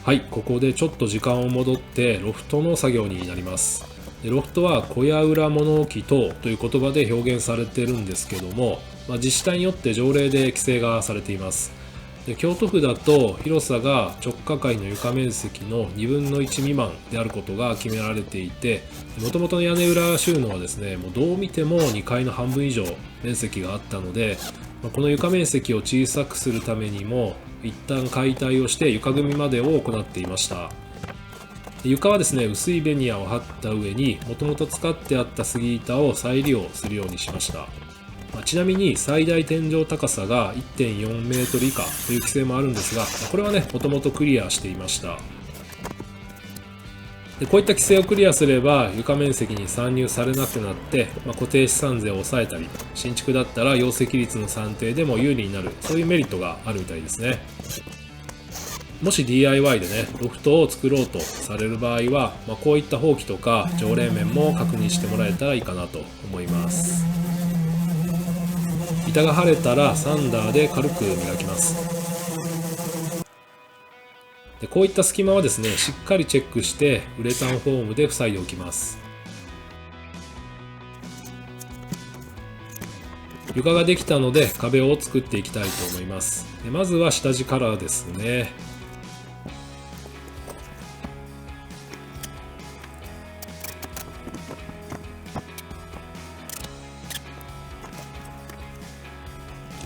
はい、ここでちょっと時間を戻ってロフトの作業になります。でロフトは小屋裏物置等という言葉で表現されてるんですけども、自治体によって条例で規制がされています。で京都府だと広さが直下階の床面積の2分の1未満であることが決められていて、もともとの屋根裏収納はですね、もうどう見ても2階の半分以上面積があったので、この床面積を小さくするためにも一旦解体をして床組みまでを行っていました。床はですね、薄いベニヤを貼った上にもともと使ってあった杉板を再利用するようにしました。ちなみに最大天井高さが 1.4 メートル以下という規制もあるんですが、これはね、もともとクリアしていました。でこういった規制をクリアすれば床面積に参入されなくなって、固定資産税を抑えたり、新築だったら容積率の算定でも有利になる、そういうメリットがあるみたいですね。もし DIY でね、ロフトを作ろうとされる場合は、こういった法規とか条例面も確認してもらえたらいいかなと思います。板が腫れたらサンダーで軽く磨きます。でこういった隙間はですね、しっかりチェックしてウレタンフォームで塞いでおきます。床ができたので壁を作っていきたいと思います。でまずは下地カラーですね。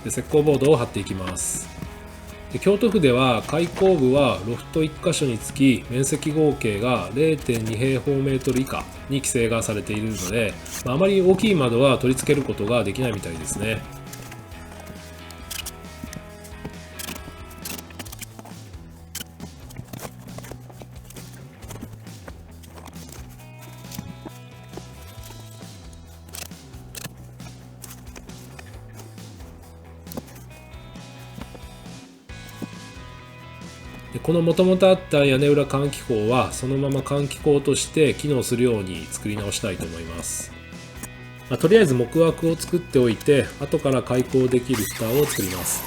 で石膏ボードを貼っていきます。で京都府では開口部はロフト1箇所につき面積合計が 0.2 平方メートル以下に規制がされているので、あまり大きい窓は取り付けることができないみたいですね。でこのもともとあった屋根裏換気口はそのまま換気口として機能するように作り直したいと思います。とりあえず木枠を作っておいて後から開口できる蓋を作ります。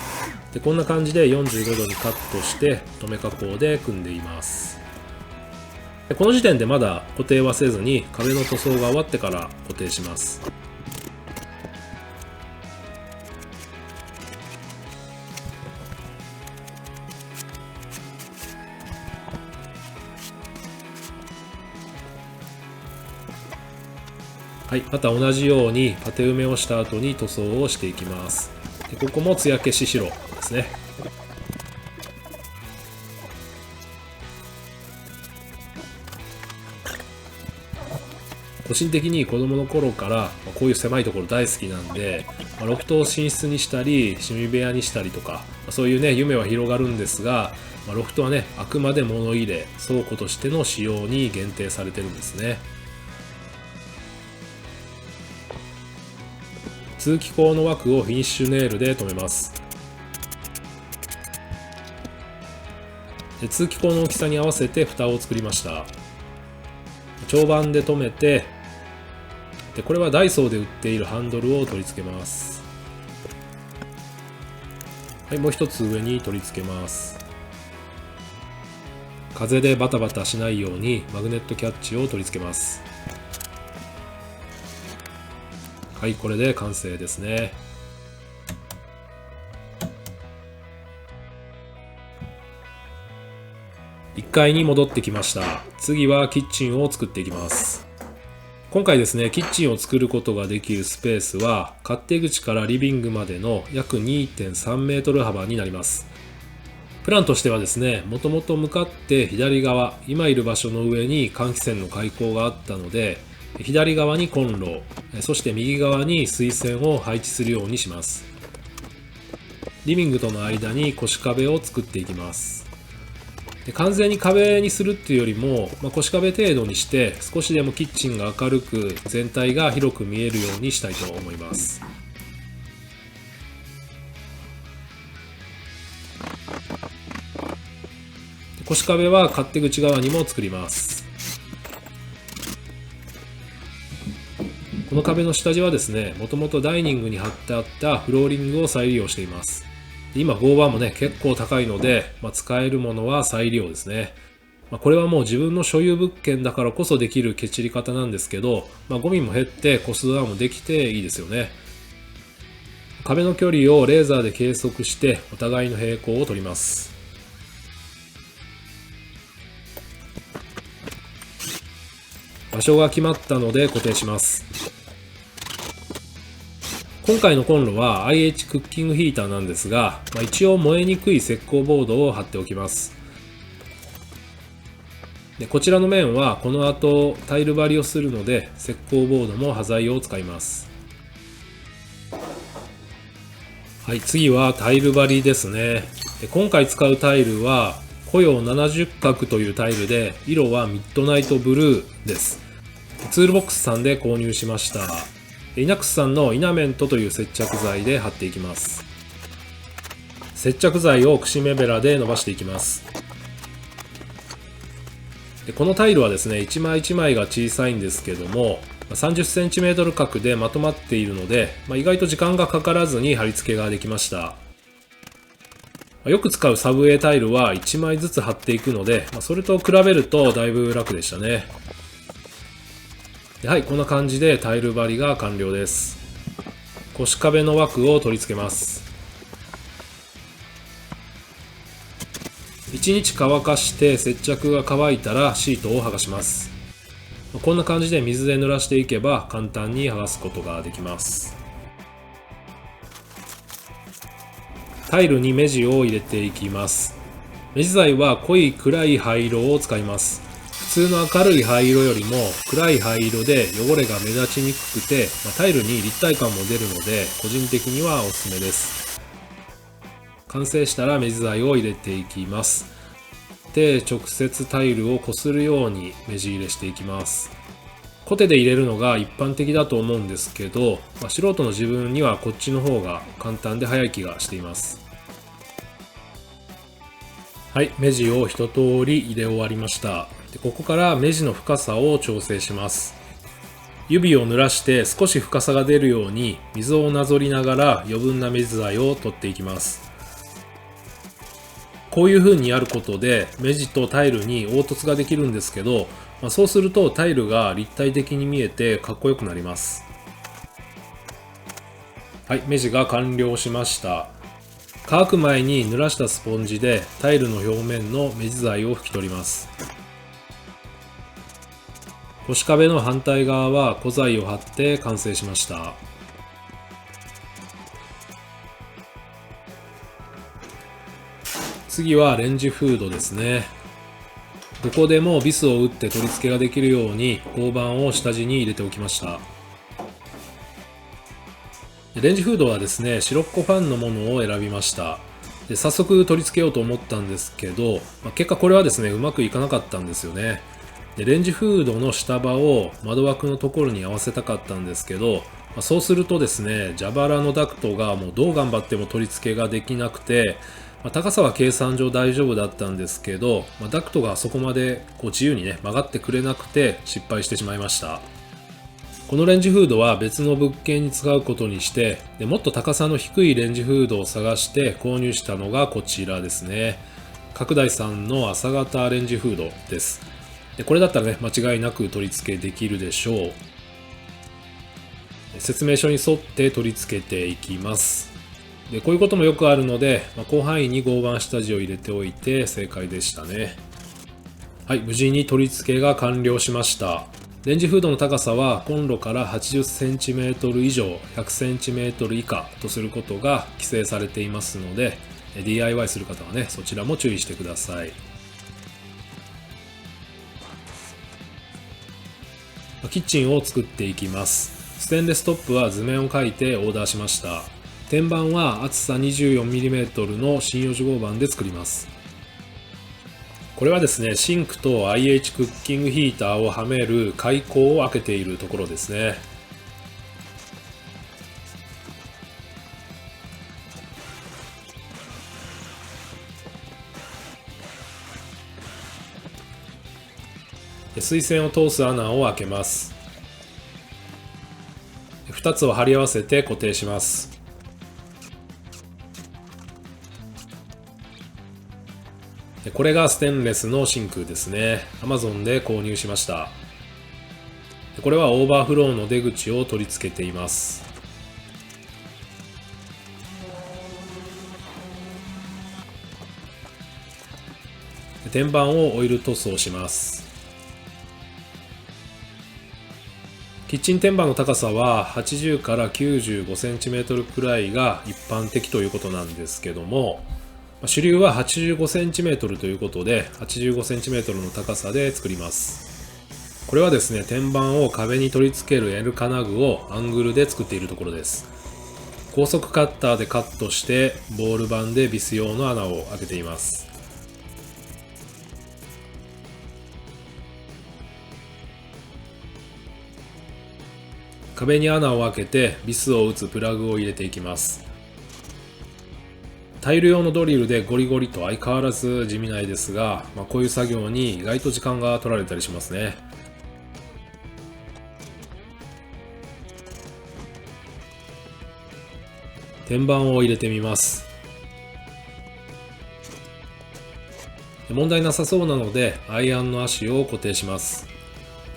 でこんな感じで45度にカットして留め加工で組んでいます。でこの時点でまだ固定はせずに壁の塗装が終わってから固定します。はい、また同じようにパテ埋めをした後に塗装をしていきます。でここも艶消し白ですね。個人的に子供の頃からこういう狭いところ大好きなんで、ロフトを寝室にしたり趣味部屋にしたりとか、そういうね夢は広がるんですが、ロフトはねあくまで物入れ倉庫としての使用に限定されてるんですね。通気口の枠をフィニッシュネイルで留めます。で通気口の大きさに合わせて蓋を作りました。長板で留めて、でこれはダイソーで売っているハンドルを取り付けます。はい、もう一つ上に取り付けます。風でバタバタしないようにマグネットキャッチを取り付けます。はい、これで完成ですね。1階に戻ってきました。次はキッチンを作っていきます。今回ですね、キッチンを作ることができるスペースは勝手口からリビングまでの約 2.3 メートル幅になります。プランとしてはですね、もともと向かって左側、今いる場所の上に換気扇の開口があったので、左側にコンロ、そして右側に水栓を配置するようにします。リビングとの間に腰壁を作っていきます。で完全に壁にするっていうよりも、腰壁程度にして少しでもキッチンが明るく全体が広く見えるようにしたいと思います。腰壁は勝手口側にも作ります。この壁の下地はですね、もともとダイニングに貼ってあったフローリングを再利用しています。今合板もね結構高いので、使えるものは再利用ですね。これはもう自分の所有物件だからこそできるケチり方なんですけど、ゴミも減ってコストダウンもできていいですよね。壁の距離をレーザーで計測してお互いの平行を取ります。場所が決まったので固定します。今回のコンロは IH クッキングヒーターなんですが、一応燃えにくい石膏ボードを貼っておきます。でこちらの面はこの後タイル張りをするので石膏ボードも端材を使います。はい、次はタイル張りですね。で今回使うタイルは雇用70角というタイルで、色はミッドナイトブルーです。ツールボックスさんで購入しました。イナックスさんのイナメントという接着剤で貼っていきます。接着剤をくしめベラで伸ばしていきます。でこのタイルはですね、一枚一枚が小さいんですけども、30cm 角でまとまっているので、意外と時間がかからずに貼り付けができました。よく使うサブウェイタイルは1枚ずつ貼っていくので、それと比べるとだいぶ楽でしたね。はい、こんな感じでタイル張りが完了です。腰壁の枠を取り付けます。1日乾かして接着が乾いたらシートを剥がします。こんな感じで水で濡らしていけば簡単に剥がすことができます。タイルに目地を入れていきます。目地材は濃い暗い灰色を使います。普通の明るい灰色よりも暗い灰色で汚れが目立ちにくくて、タイルに立体感も出るので個人的にはおすすめです。完成したら目地材を入れていきます。で、直接タイルをこするように目地入れしていきます。コテで入れるのが一般的だと思うんですけど、素人の自分にはこっちの方が簡単で早い気がしています。はい、目地を一通り入れ終わりました。でここから目地の深さを調整します。指を濡らして少し深さが出るように水をなぞりながら余分な目地材を取っていきます。こういう風にやることで目地とタイルに凹凸ができるんですけど、そうするとタイルが立体的に見えてかっこよくなります。はい、目地が完了しました。乾く前に濡らしたスポンジでタイルの表面の目地材を拭き取ります。腰壁の反対側は古材を貼って完成しました。次はレンジフードですね。どこでもビスを打って取り付けができるように合板を下地に入れておきました。レンジフードはですね、シロッコファンのものを選びました。で早速取り付けようと思ったんですけど、結果これはですね、うまくいかなかったんですよね。でレンジフードの下刃を窓枠のところに合わせたかったんですけど、そうするとですね、蛇腹のダクトがもうどう頑張っても取り付けができなくて、高さは計算上大丈夫だったんですけど、ダクトがそこまで自由にね曲がってくれなくて失敗してしまいました。このレンジフードは別の物件に使うことにして、もっと高さの低いレンジフードを探して購入したのがこちらですね。角大さんの朝型レンジフードです。これだったらね、間違いなく取り付けできるでしょう。説明書に沿って取り付けていきます。でこういうこともよくあるので、広範囲に合板下地を入れておいて正解でしたね。はい、無事に取り付けが完了しました。レンジフードの高さはコンロから 80cm 以上 100cm 以下とすることが規制されていますので、 DIY する方はね、そちらも注意してください。キッチンを作っていきます。ステンレストップは図面を描いてオーダーしました。天板は厚さ 24mm の針葉樹合板で作ります。これはですね、シンクと IH クッキングヒーターをはめる開口を開けているところですね。水栓を通す穴を開けます。2つを貼り合わせて固定します。これがステンレスのシンクですね。Amazon で購入しました。これはオーバーフローの出口を取り付けています。天板をオイル塗装します。キッチン天板の高さは80から95センチメートルくらいが一般的ということなんですけども、主流は85センチメートルということで、85センチメートルの高さで作ります。これはですね、天板を壁に取り付ける L 金具をアングルで作っているところです。高速カッターでカットして、ボール板でビス用の穴を開けています。壁に穴を開けてビスを打つプラグを入れていきます。タイル用のドリルでゴリゴリと相変わらず地味ないですが、こういう作業に意外と時間が取られたりしますね。天板を入れてみます。問題なさそうなのでアイアンの足を固定します。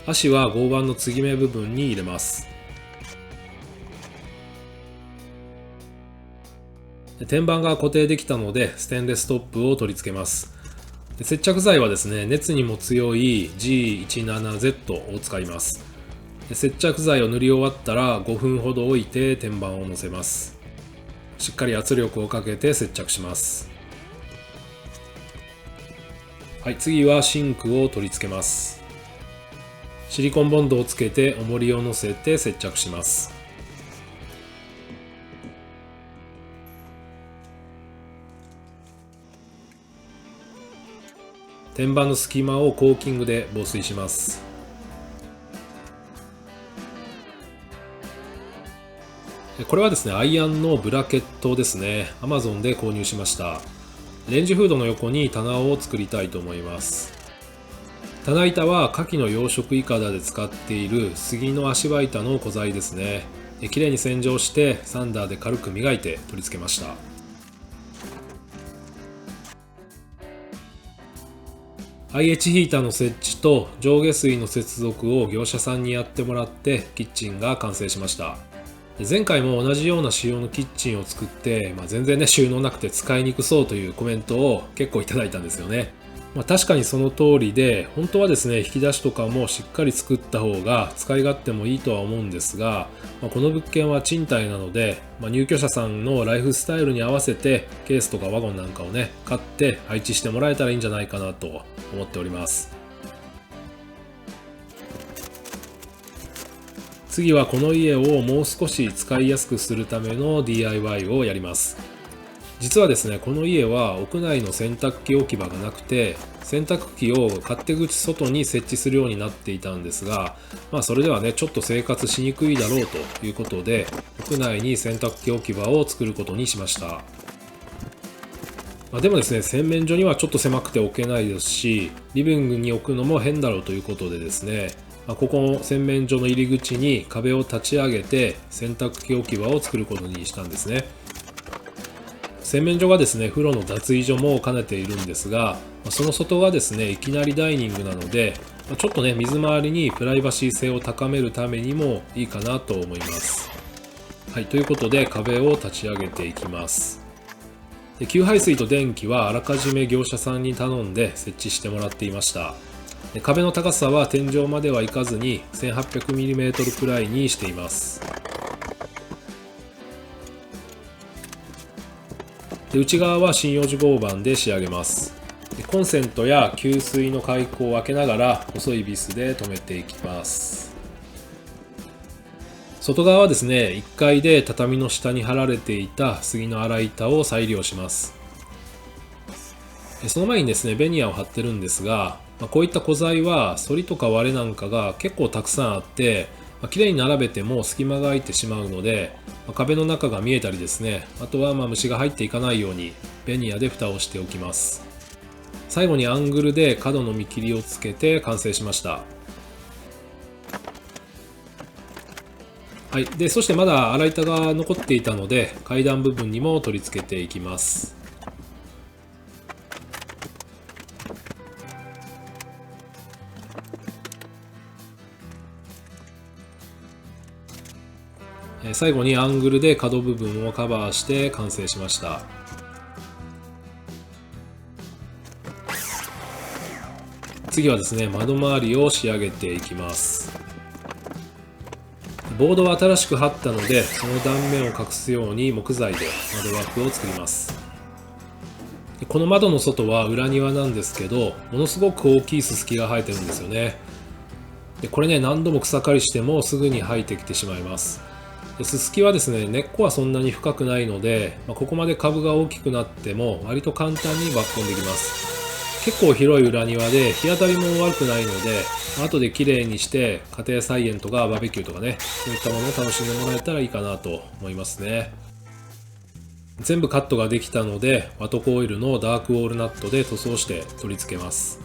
足は合板の継ぎ目部分に入れます。天板が固定できたのでステンレストップを取り付けます。接着剤はですね、熱にも強い G17Z を使います。接着剤を塗り終わったら5分ほど置いて天板を乗せます。しっかり圧力をかけて接着します。はい、次はシンクを取り付けます。シリコンボンドをつけて重りを乗せて接着します。天板の隙間をコーキングで防水します。これはですね、アイアンのブラケットですね。Amazon で購入しました。レンジフードの横に棚を作りたいと思います。棚板は牡蠣の養殖いかだで使っている杉の足場板の古材ですね。きれいに洗浄してサンダーで軽く磨いて取り付けました。IH ヒーターの設置と上下水の接続を業者さんにやってもらってキッチンが完成しました。前回も同じような仕様のキッチンを作って、全然ね収納なくて使いにくそうというコメントを結構いただいたんですよね。確かにその通りで、本当はですね引き出しとかもしっかり作った方が使い勝手もいいとは思うんですが、この物件は賃貸なので、入居者さんのライフスタイルに合わせてケースとかワゴンなんかをね買って配置してもらえたらいいんじゃないかなと思っております。次はこの家をもう少し使いやすくするための DIY をやります。実はですね、この家は屋内の洗濯機置き場がなくて、洗濯機を勝手口外に設置するようになっていたんですが、それではねちょっと生活しにくいだろうということで、屋内に洗濯機置き場を作ることにしました。でもですね、洗面所にはちょっと狭くて置けないですし、リビングに置くのも変だろうということでですね、ここの洗面所の入り口に壁を立ち上げて洗濯機置き場を作ることにしたんですね。洗面所がですね、風呂の脱衣所も兼ねているんですが、その外がですね、いきなりダイニングなので、ちょっとね、水回りにプライバシー性を高めるためにもいいかなと思います。はい、ということで壁を立ち上げていきます。で、給排水と電気はあらかじめ業者さんに頼んで設置してもらっていました。で、壁の高さは天井まではいかずに 1800mm くらいにしています。で、内側は針葉樹合板で仕上げます。で、コンセントや給水の開口を開けながら細いビスで留めていきます。外側はですね、1階で畳の下に貼られていた杉の粗板を再利用します。その前にですね、ベニヤを貼ってるんですが、こういった古材は反りとか割れなんかが結構たくさんあって、綺麗に並べても隙間が空いてしまうので、壁の中が見えたりですね、あとは虫が入っていかないようにベニヤで蓋をしておきます。最後にアングルで角の見切りをつけて完成しました。はい、でそしてまだ粗板が残っていたので階段部分にも取り付けていきます。最後にアングルで角部分をカバーして完成しました。次はですね、窓周りを仕上げていきます。ボードは新しく貼ったので、その断面を隠すように木材で窓枠を作ります。この窓の外は裏庭なんですけど、ものすごく大きいススキが生えてるんですよね。でこれね、何度も草刈りしてもすぐに生えてきてしまいます。ススキはですね、根っこはそんなに深くないので、ここまで株が大きくなっても割と簡単に抜根できます。結構広い裏庭で日当たりも悪くないので、後で綺麗にして家庭菜園とかバーベキューとかね、そういったものを楽しんでもらえたらいいかなと思いますね。全部カットができたので、ワトコオイルのダークウォールナットで塗装して取り付けます。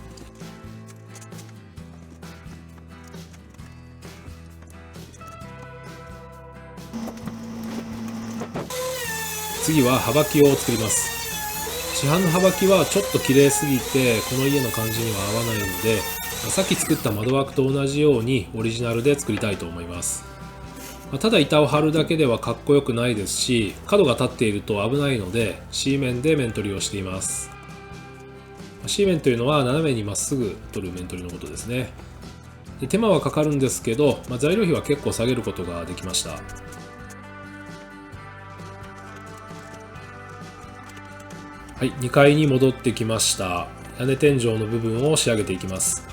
次は幅木を作ります。市販の幅木はちょっと綺麗すぎてこの家の感じには合わないので、さっき作った窓枠と同じようにオリジナルで作りたいと思います。ただ板を張るだけではかっこよくないですし、角が立っていると危ないので C 面で面取りをしています。 C 面というのは斜めにまっすぐ取る面取りのことですね。で手間はかかるんですけど、材料費は結構下げることができました。はい、2階に戻ってきました。屋根天井の部分を仕上げていきます。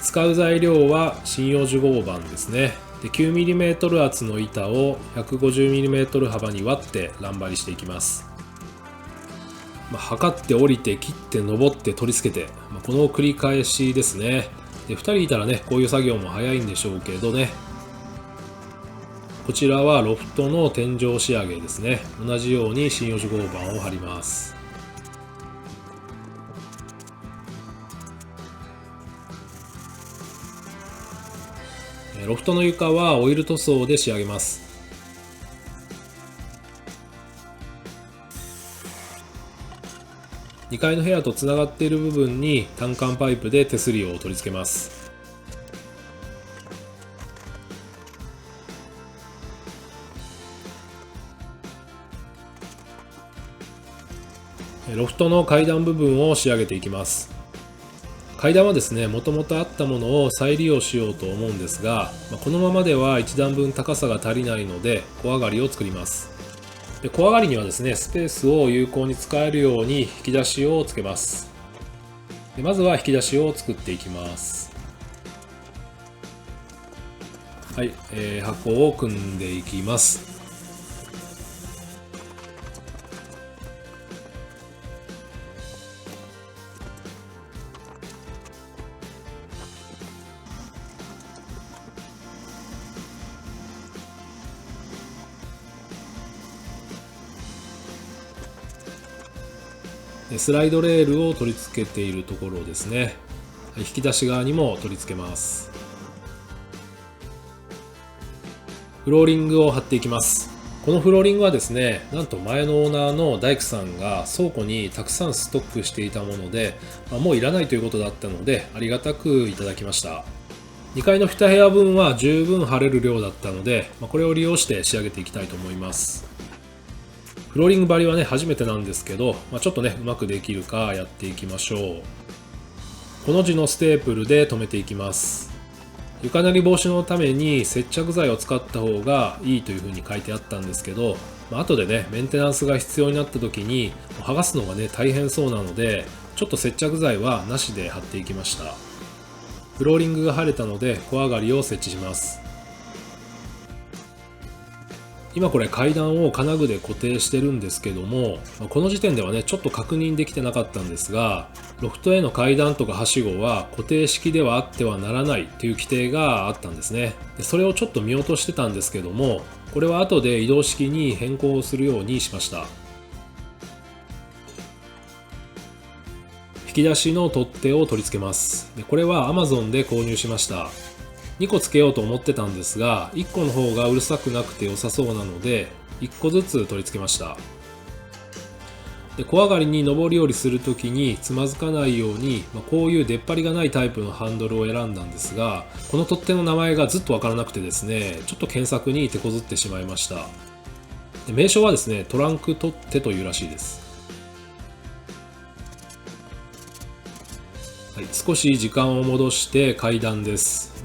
使う材料は針葉樹合板ですね。で 9mm 厚の板を 150mm 幅に割って乱張りしていきます。測って降りて切って登って取り付けて、この繰り返しですね。で2人いたらね、こういう作業も早いんでしょうけどね。こちらはロフトの天井仕上げですね。同じように針葉樹合板を貼ります。ロフトの床はオイル塗装で仕上げます。2階の部屋とつながっている部分に単管パイプで手すりを取り付けます。ロフトの階段部分を仕上げていきます。階段はですね、もともとあったものを再利用しようと思うんですが、このままでは1段分高さが足りないので小上がりを作ります。で小上がりにはですね、スペースを有効に使えるように引き出しをつけます。でまずは引き出しを作っていきます。はい、箱を組んでいきます。スライドレールを取り付けているところですね。引き出し側にも取り付けます。フローリングを貼っていきます。このフローリングはですね、なんと前のオーナーの大工さんが倉庫にたくさんストックしていたもので、もういらないということだったのでありがたくいただきました。2階の2部屋分は十分貼れる量だったので、これを利用して仕上げていきたいと思います。フローリング張りはね、初めてなんですけど、ちょっとね、うまくできるかやっていきましょう。この字のステープルで留めていきます。床鳴り防止のために接着剤を使った方がいいというふうに書いてあったんですけど、後でね、メンテナンスが必要になった時に剥がすのがね、大変そうなので、ちょっと接着剤はなしで貼っていきました。フローリングが貼れたので小上がりを設置します。今これ階段を金具で固定してるんですけども、この時点ではね、ちょっと確認できてなかったんですが、ロフトへの階段とかはしごは固定式ではあってはならないという規定があったんですね。でそれをちょっと見落としてたんですけども、これは後で移動式に変更するようにしました。引き出しの取っ手を取り付けます。でこれは Amazon で購入しました。2個つけようと思ってたんですが、1個の方がうるさくなくて良さそうなので1個ずつ取り付けました。で小上がりに上り下りするときにつまずかないように、こういう出っ張りがないタイプのハンドルを選んだんですが、この取っ手の名前がずっとわからなくてですね、ちょっと検索に手こずってしまいました。で名称はですね、トランク取っ手というらしいです。はい、少し時間を戻して階段です。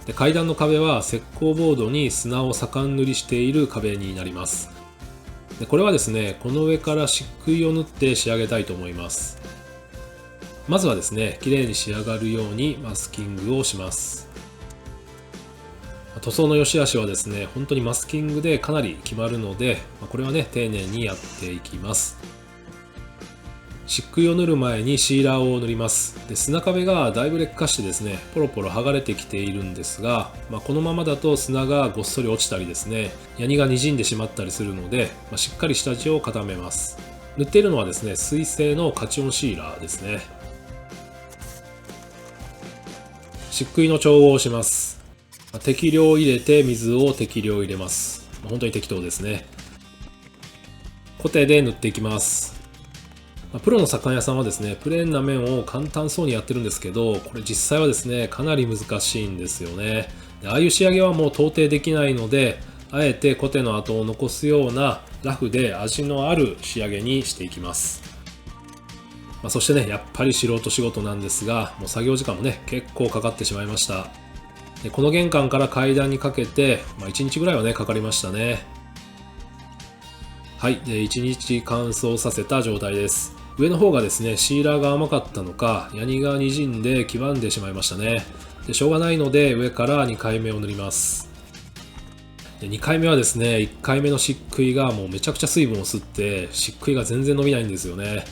で、階段の壁は石膏ボードに砂を盛ん塗りしている壁になります。で、これはですね、この上から漆喰を塗って仕上げたいと思います。まずはですね、綺麗に仕上がるようにマスキングをします。塗装の良し悪しはですね、本当にマスキングでかなり決まるので、これはね、丁寧にやっていきます。漆喰を塗る前にシーラーを塗ります。で、砂壁がだいぶ劣化してですね、ポロポロ剥がれてきているんですが、このままだと砂がごっそり落ちたりですね、ヤニが滲んでしまったりするので、しっかり下地を固めます。塗っているのはですね、水性のカチオンシーラーですね。漆喰の調合をします。適量入れて水を適量入れます。本当に適当ですね。コテで塗っていきます。プロの左官屋さんはですね、プレーンな面を簡単そうにやってるんですけど、これ実際はですね、かなり難しいんですよね。ああいう仕上げはもう到底できないので、あえてコテの跡を残すようなラフで味のある仕上げにしていきます。そしてね、やっぱり素人仕事なんですが、もう作業時間もね、結構かかってしまいました。で、この玄関から階段にかけて、1日ぐらいはね、かかりましたね。はい、で1日乾燥させた状態です。上の方がですね、シーラーが甘かったのか、ヤニが滲んで黄ばんでしまいましたね。で、しょうがないので、上から2回目を塗ります。で、2回目はですね、1回目の漆喰がもうめちゃくちゃ水分を吸って、漆喰が全然伸びないんですよね。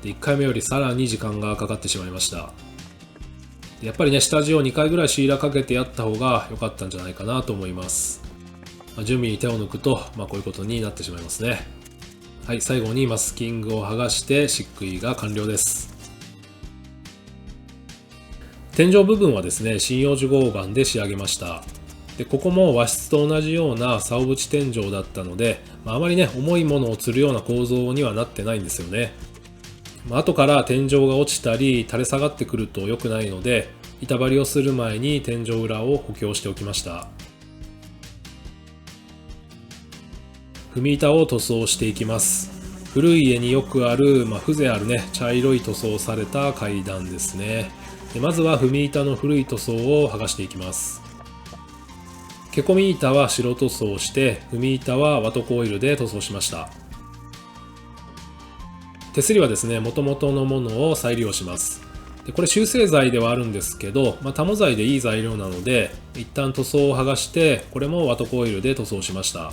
で、1回目よりさらに時間がかかってしまいました。やっぱりね、下地を2回ぐらいシーラーかけてやった方が良かったんじゃないかなと思います。準備に手を抜くと、こういうことになってしまいますね。はい、最後にマスキングを剥がして漆喰が完了です。天井部分はですね、針葉樹合板で仕上げました。で、ここも和室と同じような竿縁天井だったので、あまりね、重いものを吊るような構造にはなってないんですよね。後から天井が落ちたり垂れ下がってくると良くないので、板張りをする前に天井裏を補強しておきました。踏み板を塗装していきます。古い家によくある、風情あるね、茶色い塗装された階段ですね。で、まずは踏み板の古い塗装を剥がしていきます。毛込み板は白塗装して、踏み板はワトコイルで塗装しました。手すりはですね、元々のものを再利用します。で、これ修正材ではあるんですけど、タモ材でいい材料なので、一旦塗装を剥がして、これもワトコイルで塗装しました。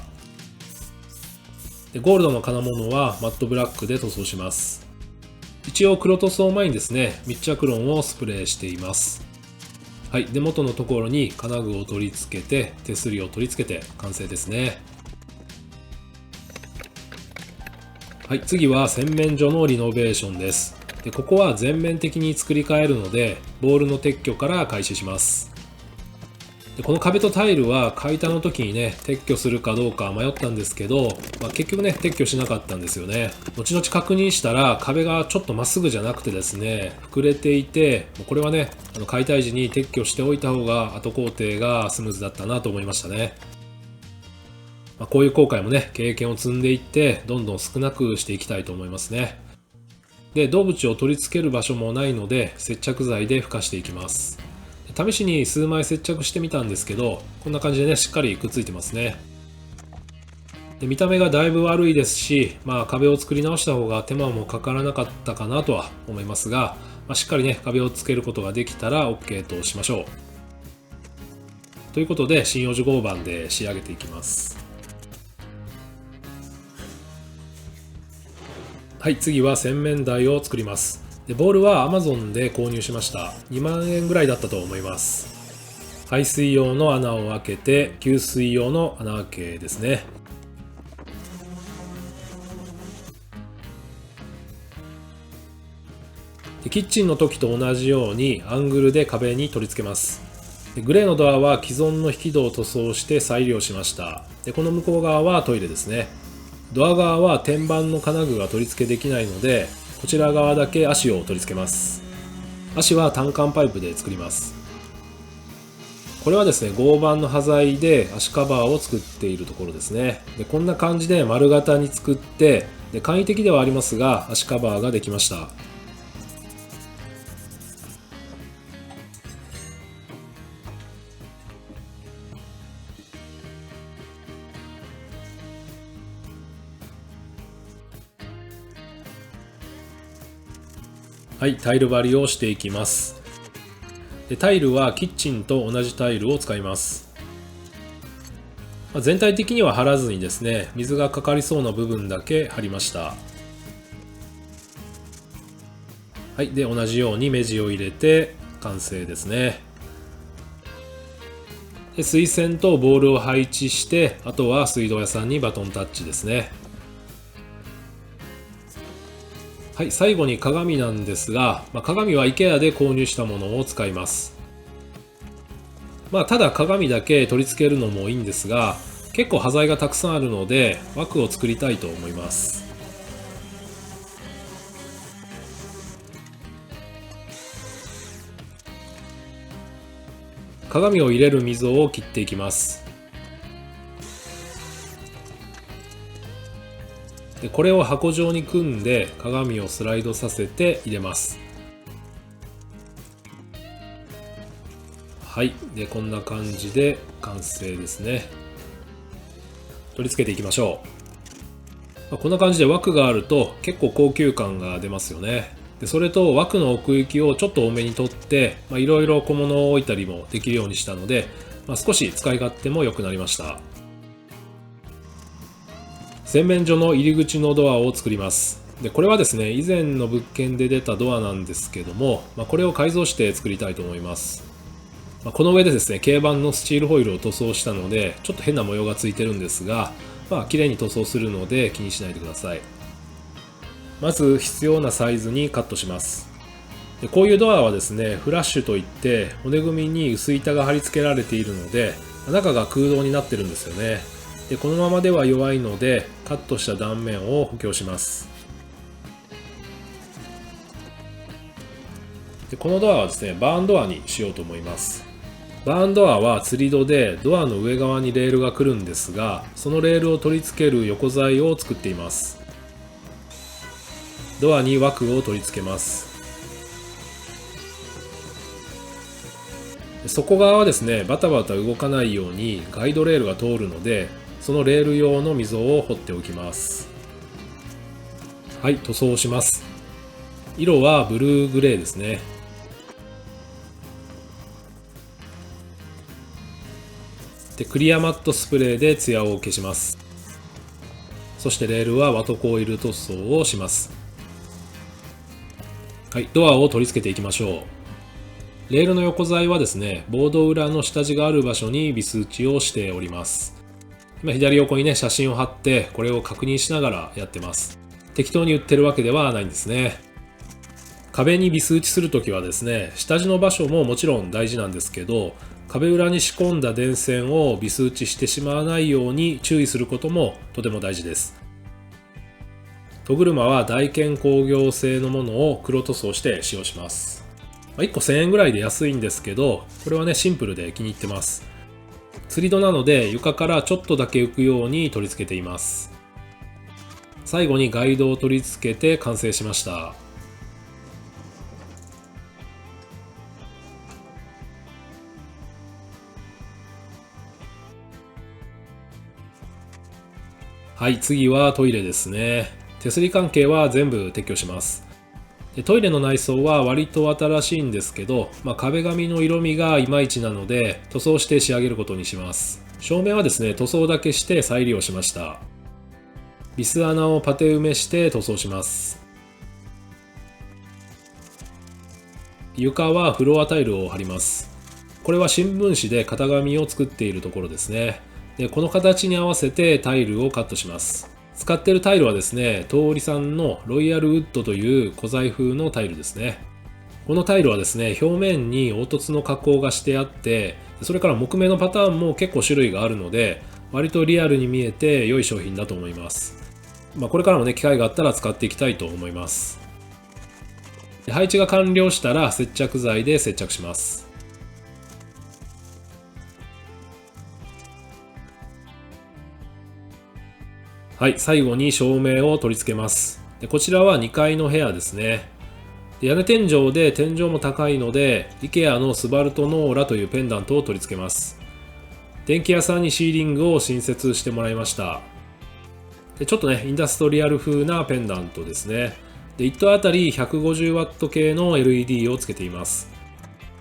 で、ゴールドの金物はマットブラックで塗装します。一応黒塗装前にですね、密着ロンをスプレーしています。はい、で、元のところに金具を取り付けて、手すりを取り付けて完成ですね。はい、次は洗面所のリノベーションです。で、ここは全面的に作り変えるので、ボールの撤去から開始します。で、この壁とタイルは解体の時にね、撤去するかどうか迷ったんですけど、結局ね、撤去しなかったんですよね。後々確認したら、壁がちょっとまっすぐじゃなくてですね、膨れていて、これはね、解体時に撤去しておいた方が後工程がスムーズだったなと思いましたね。こういう後悔もね、経験を積んでいって、どんどん少なくしていきたいと思いますね。で、銅縁を取り付ける場所もないので、接着剤で付加していきます。試しに数枚接着してみたんですけど、こんな感じでね、しっかりくっついてますね。で、見た目がだいぶ悪いですし、壁を作り直した方が手間もかからなかったかなとは思いますが、しっかりね、壁をつけることができたら OK としましょう。ということで、針葉樹合板で仕上げていきます。はい、次は洗面台を作ります。で、ボールは Amazon で購入しました。2万円ぐらいだったと思います。排水用の穴を開けて、給水用の穴開けですね。で、キッチンの時と同じようにアングルで壁に取り付けます。で、グレーのドアは既存の引き戸を塗装して再利用しました。で、この向こう側はトイレですね。ドア側は天板の金具が取り付けできないので、こちら側だけ足を取り付けます。足は単管パイプで作ります。これはですね、合板の端材で足カバーを作っているところですね。で、こんな感じで丸型に作って、で、簡易的ではありますが、足カバーができました。はい、タイル張りをしていきます。でタイルはキッチンと同じタイルを使います。全体的には張らずにですね、水がかかりそうな部分だけ張りました。はい、で同じように目地を入れて完成ですね。で水栓とボールを配置して、あとは水道屋さんにバトンタッチですね。はい、最後に鏡なんですが、鏡は IKEA で購入したものを使います。ただ鏡だけ取り付けるのもいいんですが、結構端材がたくさんあるので枠を作りたいと思います。鏡を入れる溝を切っていきます。でこれを箱状に組んで鏡をスライドさせて入れます。はい、でこんな感じで完成ですね。取り付けていきましょう。こんな感じで枠があると結構高級感が出ますよね。でそれと枠の奥行きをちょっと多めに取っていろいろ小物を置いたりもできるようにしたので、少し使い勝手も良くなりました。洗面所の入り口のドアを作ります。でこれはですね、以前の物件で出たドアなんですけども、これを改造して作りたいと思います。この上でですね、軽板のスチールホイルを塗装したのでちょっと変な模様がついてるんですが、綺麗に塗装するので気にしないでください。まず必要なサイズにカットします。でこういうドアはですね、フラッシュといって骨組みに薄板が貼り付けられているので中が空洞になってるんですよね。でこのままでは弱いのでカットした断面を補強します。でこのドアはですね、バーンドアにしようと思います。バーンドアは吊り戸でドアの上側にレールが来るんですが、そのレールを取り付ける横材を作っています。ドアに枠を取り付けます。外側はですね、バタバタ動かないようにガイドレールが通るので、そのレール用の溝を掘っておきます。はい、塗装します。色はブルーグレーですね。でクリアマットスプレーでツヤを消します。そしてレールはワトコイル塗装をします。はい、ドアを取り付けていきましょう。レールの横材はですね、ボード裏の下地がある場所にビス打ちをしております。今左横にね、写真を貼ってこれを確認しながらやってます。適当に売ってるわけではないんですね。壁にビス打ちするときはですね、下地の場所ももちろん大事なんですけど、壁裏に仕込んだ電線をビス打ちしてしまわないように注意することもとても大事です。戸車は大建工業製のものを黒塗装して使用します。1個1000円ぐらいで安いんですけど、これはねシンプルで気に入ってます。吊り戸なので床からちょっとだけ浮くように取り付けています。最後にガイドを取り付けて完成しました。はい、次はトイレですね。手すり関係は全部撤去します。でトイレの内装は割と新しいんですけど、壁紙の色味がいまいちなので塗装して仕上げることにします。照明はですね、塗装だけして再利用しました。ビス穴をパテ埋めして塗装します。床はフロアタイルを貼ります。これは新聞紙で型紙を作っているところですね。でこの形に合わせてタイルをカットします。使っているタイルはですね、東織さんのロイヤルウッドという古材風のタイルですね。このタイルはですね、表面に凹凸の加工がしてあって、それから木目のパターンも結構種類があるので、割とリアルに見えて良い商品だと思います。これからもね、機会があったら使っていきたいと思います。配置が完了したら接着剤で接着します。はい、最後に照明を取り付けます。でこちらは2階の部屋ですね。で屋根天井で天井も高いので IKEA のスバルトノーラというペンダントを取り付けます。電気屋さんにシーリングを新設してもらいました。でちょっとね、インダストリアル風なペンダントですね。で1灯あたり 150W 系の LED をつけています。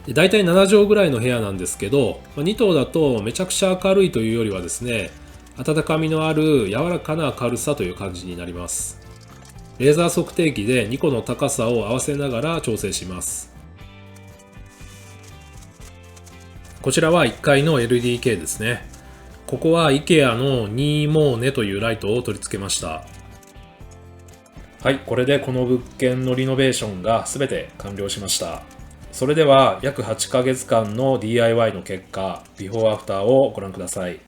で大体7畳ぐらいの部屋なんですけど、2灯だとめちゃくちゃ明るいというよりはですね、温かみのある柔らかな明るさという感じになります。レーザー測定器で2個の高さを合わせながら調整します。こちらは1階の LED 系ですね。ここは IKEA のニーモーネというライトを取り付けました。はい、これでこの物件のリノベーションが全て完了しました。それでは約8ヶ月間の DIY の結果、ビフォーアフターをご覧ください。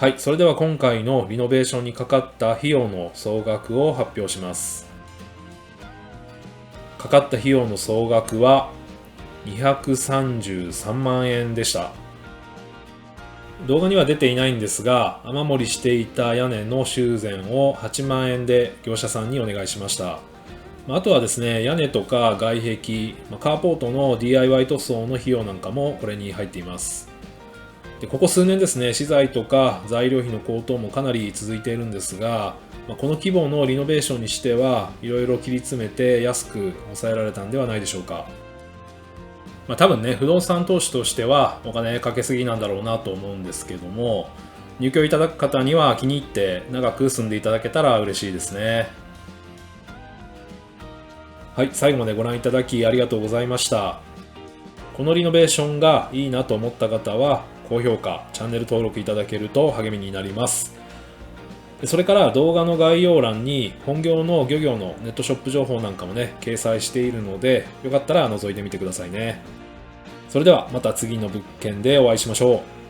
はい、それでは今回のリノベーションにかかった費用の総額を発表します。かかった費用の総額は233万円でした。動画には出ていないんですが、雨漏りしていた屋根の修繕を8万円で業者さんにお願いしました。あとはですね、屋根とか外壁、カーポートの DIY 塗装の費用なんかもこれに入っています。でここ数年ですね、資材とか材料費の高騰もかなり続いているんですが、この規模のリノベーションにしてはいろいろ切り詰めて安く抑えられたんではないでしょうか。多分ね、不動産投資としてはお金かけすぎなんだろうなと思うんですけども、入居いただく方には気に入って長く住んでいただけたら嬉しいですね。はい、最後までご覧いただきありがとうございました。このリノベーションがいいなと思った方は高評価、チャンネル登録いただけると励みになります。それから動画の概要欄に本業の漁業のネットショップ情報なんかもね、掲載しているので、よかったら覗いてみてくださいね。それではまた次の物件でお会いしましょう。